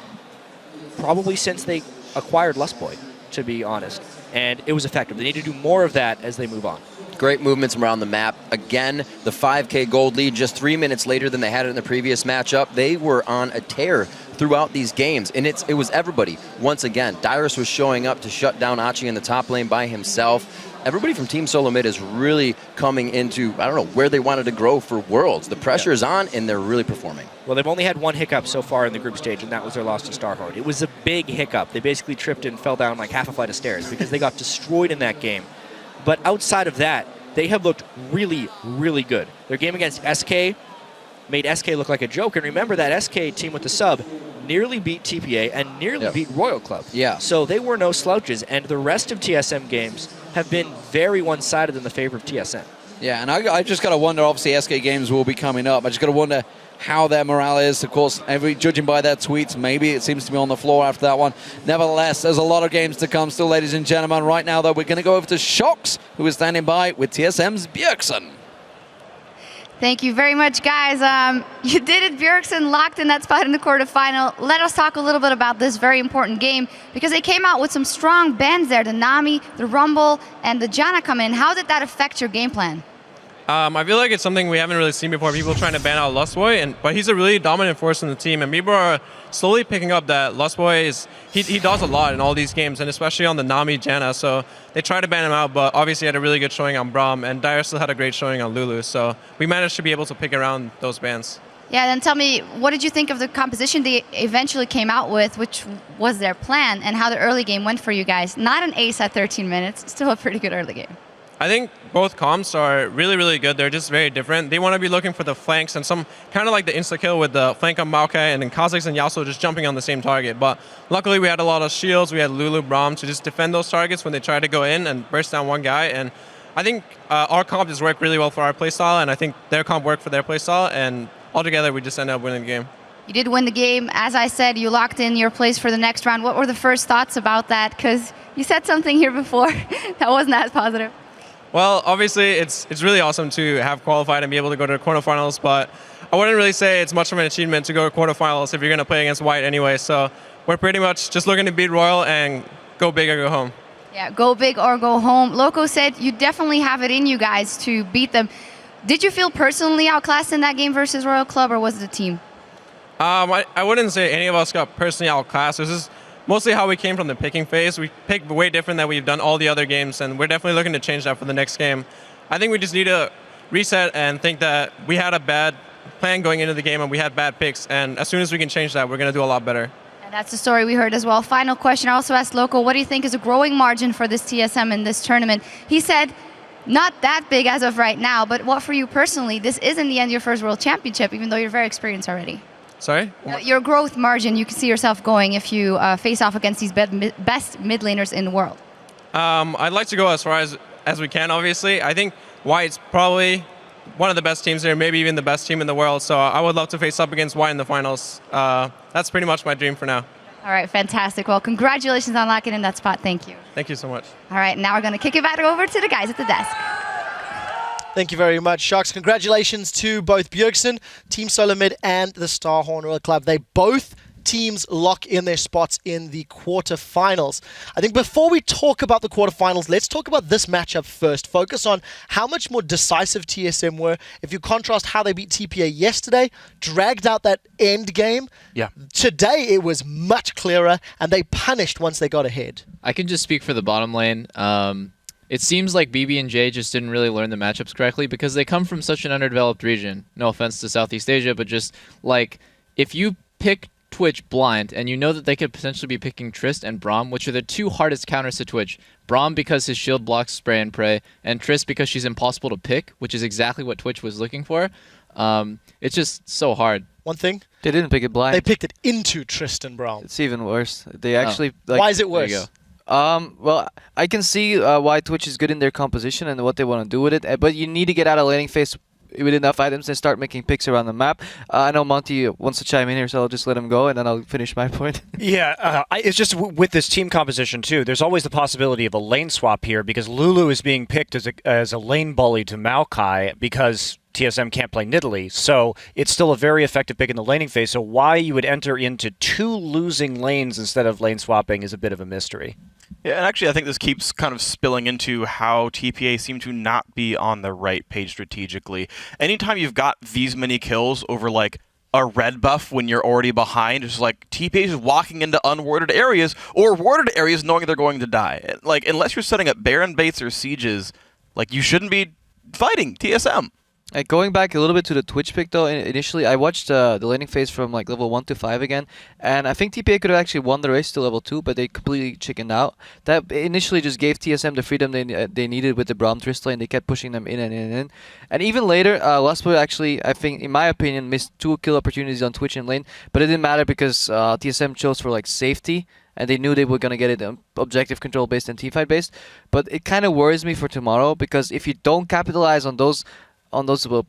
Q: probably since they acquired Lustboy, to be honest. And it was effective. They need to do more of that as they move on.
P: great movements around the map. Again, the 5K gold lead just 3 minutes later than they had it in the previous matchup. They were on a tear throughout these games, and it was everybody. Once again, Dyrus was showing up to shut down Achi in the top lane by himself. Everybody from Team SoloMid is really coming into, I don't know, where they wanted to grow for Worlds. The pressure is on, and they're really performing.
Q: Well, they've only had one hiccup so far in the group stage, and that was their loss to Starhorn. It was a big hiccup. They basically tripped and fell down like half a flight of stairs because they got destroyed in that game. But outside of that, they have looked really, really good. Their game against SK made SK look like a joke. And remember, that SK team with the sub nearly beat TPA and nearly beat Royal Club.
P: Yeah.
Q: So they were no slouches, and the rest of TSM games have been very one-sided in the favor of TSM.
O: Yeah, and I just got to wonder, obviously SK games will be coming up. I just got to wonder how their morale is. Of course, judging by their tweets, maybe it seems to be on the floor after that one. Nevertheless, there's a lot of games to come still, ladies and gentlemen. Right now, though, we're going to go over to Shox, who is standing by with TSM's Bjergsen.
H: Thank you very much, guys. You did it. Bjergsen locked in that spot in the quarterfinal. Let us talk a little bit about this very important game because they came out with some strong bans there. The Nami, the Rumble, and the Janna come in. How did that affect your game plan?
R: I feel like it's something we haven't really seen before. People trying to ban out Lustboy, but he's a really dominant force in the team, and people are slowly picking up that Lustboy is he does a lot in all these games, and especially on the Nami Janna. So they tried to ban him out, but obviously had a really good showing on Braum, and Dire still had a great showing on Lulu. So we managed to be able to pick around those bans.
H: Yeah, then tell me, what did you think of the composition they eventually came out with, which was their plan, and how the early game went for you guys? Not an ace at 13 minutes, still a pretty good early game.
R: I think both comps are really, really good. They're just very different. They want to be looking for the flanks and some kind of like the insta-kill with the flank on Maokai and then Kha'Zix and Yasuo just jumping on the same target. But luckily we had a lot of shields. We had Lulu, Braum to just defend those targets when they try to go in and burst down one guy. And I think our comp just worked really well for our playstyle, and I think their comp worked for their playstyle. And altogether we just ended up winning the game.
H: You did win the game. As I said, you locked in your place for the next round. What were the first thoughts about that? Because you said something here before that wasn't as positive.
R: Well, obviously, it's really awesome to have qualified and be able to go to the quarterfinals, but I wouldn't really say it's much of an achievement to go to quarterfinals if you're going to play against White anyway. So we're pretty much just looking to beat Royal and go big or go home.
H: Yeah, go big or go home. Loco said you definitely have it in you guys to beat them. Did you feel personally outclassed in that game versus Royal Club, or was it the team?
R: I wouldn't say any of us got personally outclassed. This is mostly how we came from the picking phase. We picked way different than we've done all the other games, and we're definitely looking to change that for the next game. I think we just need to reset and think that we had a bad plan going into the game and we had bad picks, and as soon as we can change that, we're going to do a lot better.
H: And that's the story we heard as well. Final question, I also asked Loco, what do you think is a growing margin for this TSM in this tournament? He said, not that big as of right now, but what for you personally? This is in the end your first World Championship, even though you're very experienced already.
R: Sorry?
H: Your growth margin, you can see yourself going if you face off against these best mid laners in the world.
R: I'd like to go as far as we can, obviously. I think White's probably one of the best teams here, maybe even the best team in the world. So I would love to face up against White in the finals. That's pretty much my dream for now.
H: All right, fantastic. Well, congratulations on locking in that spot. Thank you.
R: Thank you so much.
H: All right, now we're going to kick it back over to the guys at the desk.
J: Thank you very much, Shox. Congratulations to both Bjergsen, Team SoloMid, and the Starhorn Royal Club. They both teams lock in their spots in the quarterfinals. I think before we talk about the quarterfinals, let's talk about this matchup first. Focus on how much more decisive TSM were. If you contrast how they beat TPA yesterday, dragged out that end game.
N: Yeah.
J: Today it was much clearer, and they punished once they got ahead.
N: I can just speak for the bottom lane. It seems like BB and J just didn't really learn the matchups correctly because they come from such an underdeveloped region. No offense to Southeast Asia, but just like if you pick Twitch blind and you know that they could potentially be picking Trist and Braum, which are the two hardest counters to Twitch. Braum because his shield blocks spray and pray, and Trist because she's impossible to pick, which is exactly what Twitch was looking for. It's just so hard.
J: One thing,
K: they didn't pick it blind.
J: They picked it into Tristan Braum.
K: It's even worse. They actually... Like,
J: why is it worse?
K: There you go. Well, I can see why Twitch is good in their composition and what they want to do with it, but you need to get out of laning phase with enough items and start making picks around the map. I know Monty wants to chime in here, so I'll just let him go, and then I'll finish my point.
Q: Yeah, it's just with this team composition, too, there's always the possibility of a lane swap here, because Lulu is being picked as a lane bully to Maokai, because TSM can't play Nidalee, so it's still a very effective pick in the laning phase, so why you would enter into two losing lanes instead of lane swapping is a bit of a mystery.
L: Yeah, and actually I think this keeps kind of spilling into how TPA seem to not be on the right page strategically. Anytime you've got these many kills over like a red buff when you're already behind, it's like TPA is walking into unwarded areas or warded areas knowing they're going to die. Like, unless you're setting up Baron baits or sieges, like, you shouldn't be fighting TSM.
K: Going back a little bit to the Twitch pick though, initially I watched the laning phase from like level 1 to 5 again, and I think TPA could have actually won the race to level 2, but they completely chickened out. That initially just gave TSM the freedom they needed with the Braum Twist lane. They kept pushing them in and in and in. And even later, Lustboy actually, I think, in my opinion, missed 2 kill opportunities on Twitch and lane, but it didn't matter because TSM chose for like safety, and they knew they were going to get it objective control based and teamfight based. But it kind of worries me for tomorrow, because if you don't capitalize on those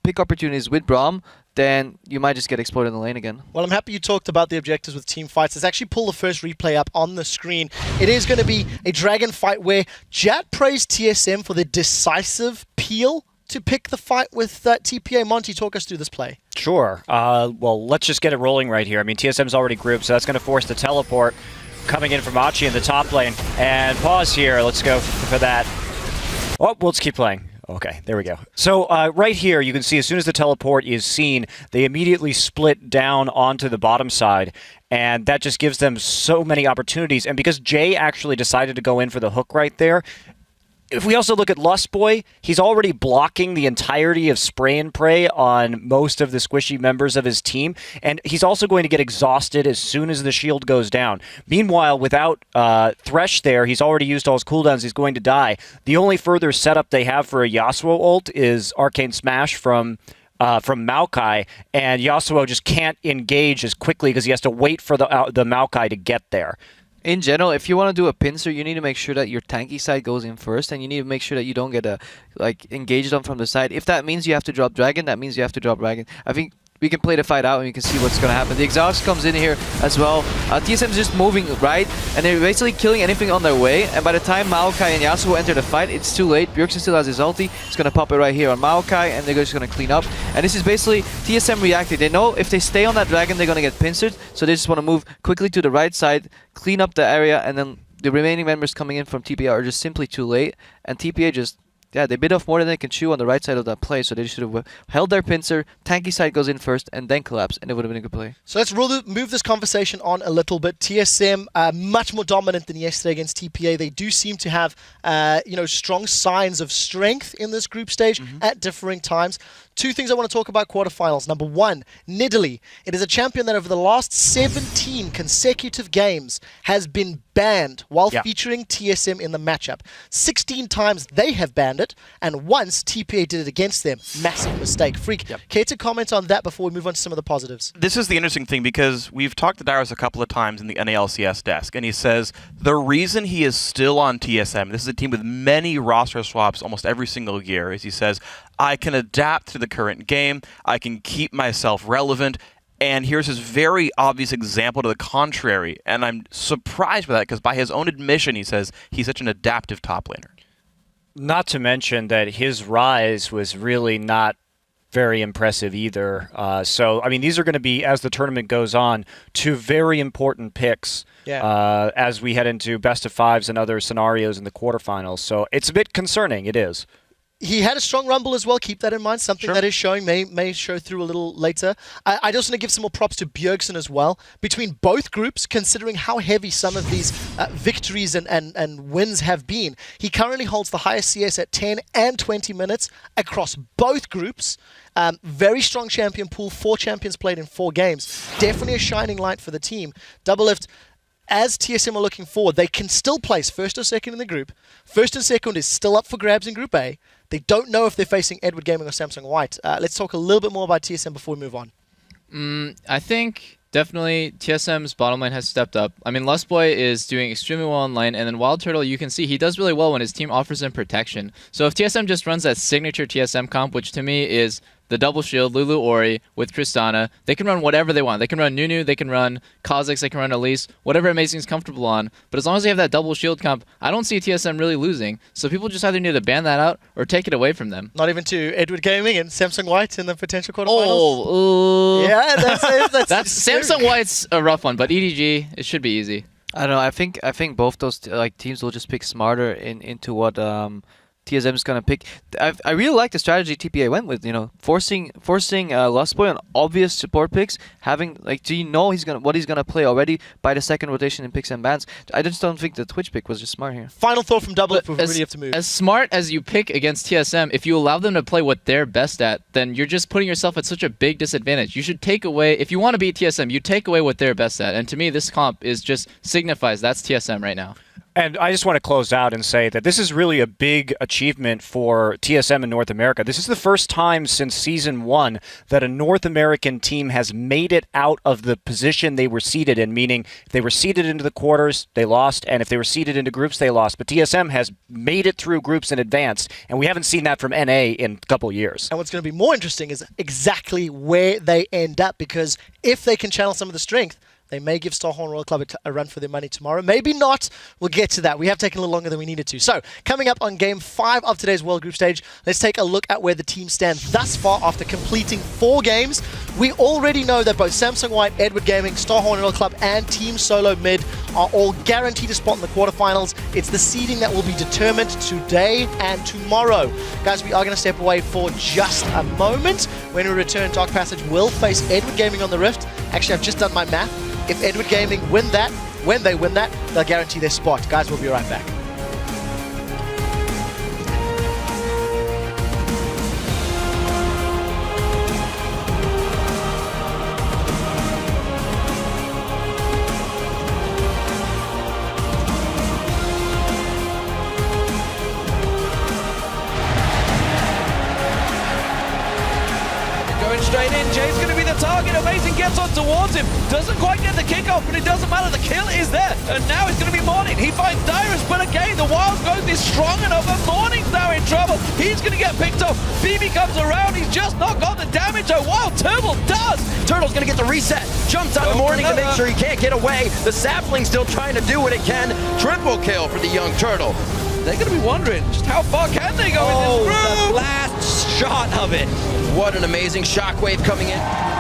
K: pick opportunities with Braum, then you might just get exploded in the lane again.
J: Well, I'm happy you talked about the objectives with team fights. Let's actually pull the first replay up on the screen. It is going to be a dragon fight where Jat praised TSM for the decisive peel to pick the fight with TPA. Monty, talk us through this play.
M: Sure. Well, let's just get it rolling right here. I mean, TSM's already grouped, so that's going to force the teleport coming in from Achi in the top lane. And pause here. Let's go for that. Oh, we'll just keep playing. Okay, there we go. So right here, you can see as soon as the teleport is seen, they immediately split down onto the bottom side, and that just gives them so many opportunities. And because Jay actually decided to go in for the hook right there, if we also look at Lustboy, he's already blocking the entirety of spray and pray on most of the squishy members of his team, and he's also going to get exhausted as soon as the shield goes down. Meanwhile, without Thresh there, he's already used all his cooldowns, he's going to die. The only further setup they have for a Yasuo ult is Arcane Smash from Maokai, and Yasuo just can't engage as quickly because he has to wait for the Maokai to get there.
K: In general, if you want to do a pincer, you need to make sure that your tanky side goes in first, and you need to make sure that you don't get engaged on from the side. If that means you have to drop Dragon, that means you have to drop Dragon. I think we can play the fight out and you can see what's going to happen. The exhaust comes in here as well. TSM's just moving right, and they're basically killing anything on their way. And by the time Maokai and Yasuo enter the fight, it's too late. Bjergsen still has his ulti. It's going to pop it right here on Maokai, and they're just going to clean up. And this is basically TSM reacting. They know if they stay on that dragon, they're going to get pincered. So they just want to move quickly to the right side, clean up the area, and then the remaining members coming in from TPA are just simply too late. And TPA just... yeah, they bit off more than they can chew on the right side of that play, so they should have held their pincer, tanky side goes in first, and then collapse, and it would have been a good play.
J: So let's move this conversation on a little bit. TSM, much more dominant than yesterday against TPA. They do seem to have, strong signs of strength in this group stage at differing times. 2 things I want to talk about quarterfinals. Number 1, Nidalee. It is a champion that over the last 17 consecutive games has been banned while featuring TSM in the matchup. 16 times they have banned it, and once TPA did it against them. Massive mistake. Freak, care to comment on that before we move on to some of the positives?
L: This is the interesting thing, because we've talked to Dyrus a couple of times in the NALCS desk, and he says the reason he is still on TSM, this is a team with many roster swaps almost every single year, is he says, I can adapt to the current game, I can keep myself relevant, and here's his very obvious example to the contrary, and I'm surprised by that, because by his own admission, he says he's such an adaptive top laner.
M: Not to mention that his rise was really not very impressive either. So, I mean, these are going to be, as the tournament goes on, 2 very important picks as we head into best of 5s and other scenarios in the quarterfinals. So it's a bit concerning, it is.
J: He had a strong rumble as well. Keep that in mind. Something that is showing may show through a little later. I just want to give some more props to Bjergsen as well. Between both groups, considering how heavy some of these victories and wins have been, he currently holds the highest CS at 10 and 20 minutes across both groups. Very strong champion pool. 4 champions played in 4 games. Definitely a shining light for the team. Doublelift, as TSM are looking forward, they can still place first or second in the group. First and second is still up for grabs in Group A. They don't know if they're facing Edward Gaming or Samsung White. Let's talk a little bit more about TSM before we move on.
N: I think definitely TSM's bottom lane has stepped up. I mean, Lustboy is doing extremely well in lane, and then Wild Turtle, you can see he does really well when his team offers him protection. So if TSM just runs that signature TSM comp, which to me is the double shield, Lulu Ori with Tristana, they can run whatever they want. They can run Nunu, they can run Kha'Zix, they can run Elise, whatever Amazing is comfortable on. But as long as they have that double shield comp, I don't see TSM really losing. So people just either need to ban that out or take it away from them.
J: Not even to Edward Gaming and Samsung White in the potential quarterfinals?
N: Oh,
J: yeah, that's
N: Samsung White's a rough one, but EDG, it should be easy.
K: I don't know. I think both those teams will just pick smarter into what TSM is gonna pick. I really like the strategy TPA went with. Forcing Lustboy on obvious support picks. Having do you know what he's gonna play already by the second rotation in picks and bans. I just don't think the Twitch pick was just smart here.
J: Final thought from Double if we really have to move.
N: As smart as you pick against TSM, if you allow them to play what they're best at, then you're just putting yourself at such a big disadvantage. You should take away, if you want to beat TSM, you take away what they're best at. And to me, this comp is just signifies that's TSM right now.
M: And I just want to close out and say that this is really a big achievement for TSM in North America. This is the first time since Season 1 that a North American team has made it out of the position they were seeded in, meaning if they were seeded into the quarters, they lost, and if they were seeded into groups, they lost. But TSM has made it through groups and advanced, and we haven't seen that from NA in a couple years.
J: And what's going to be more interesting is exactly where they end up, because if they can channel some of the strength, they may give Starhorn Royal Club a run for their money tomorrow. Maybe not. We'll get to that. We have taken a little longer than we needed to. So, coming up on Game 5 of today's World Group Stage, let's take a look at where the team stand thus far after completing 4 games. We already know that both Samsung White, Edward Gaming, Starhorn Royal Club, and Team SoloMid are all guaranteed a spot in the quarterfinals. It's the seeding that will be determined today and tomorrow. Guys, we are going to step away for just a moment. When we return, Dark Passage will face Edward Gaming on the Rift. Actually, I've just done my math. If Edward Gaming win that, when they win that, they'll guarantee their spot. Guys, we'll be right back.
O: Going straight in, Jay's going to be the target. Amazing gets on towards him. Doesn't quite get the kickoff, but it doesn't matter. The kill is there. And now it's going to be Morning. He finds Dyrus, but again, the wild growth is strong enough. And Morning's now in trouble. He's going to get picked off. BB comes around. He's just not got the damage. Oh, wow, Turtle does.
P: Turtle's going to get the reset. Jumps out of Morning to make sure he can't get away. The Sapling's still trying to do what it can. Triple kill for the young Turtle.
O: They're going to be wondering just how far can they go in this room?
P: The last shot of it. What an amazing shockwave coming in.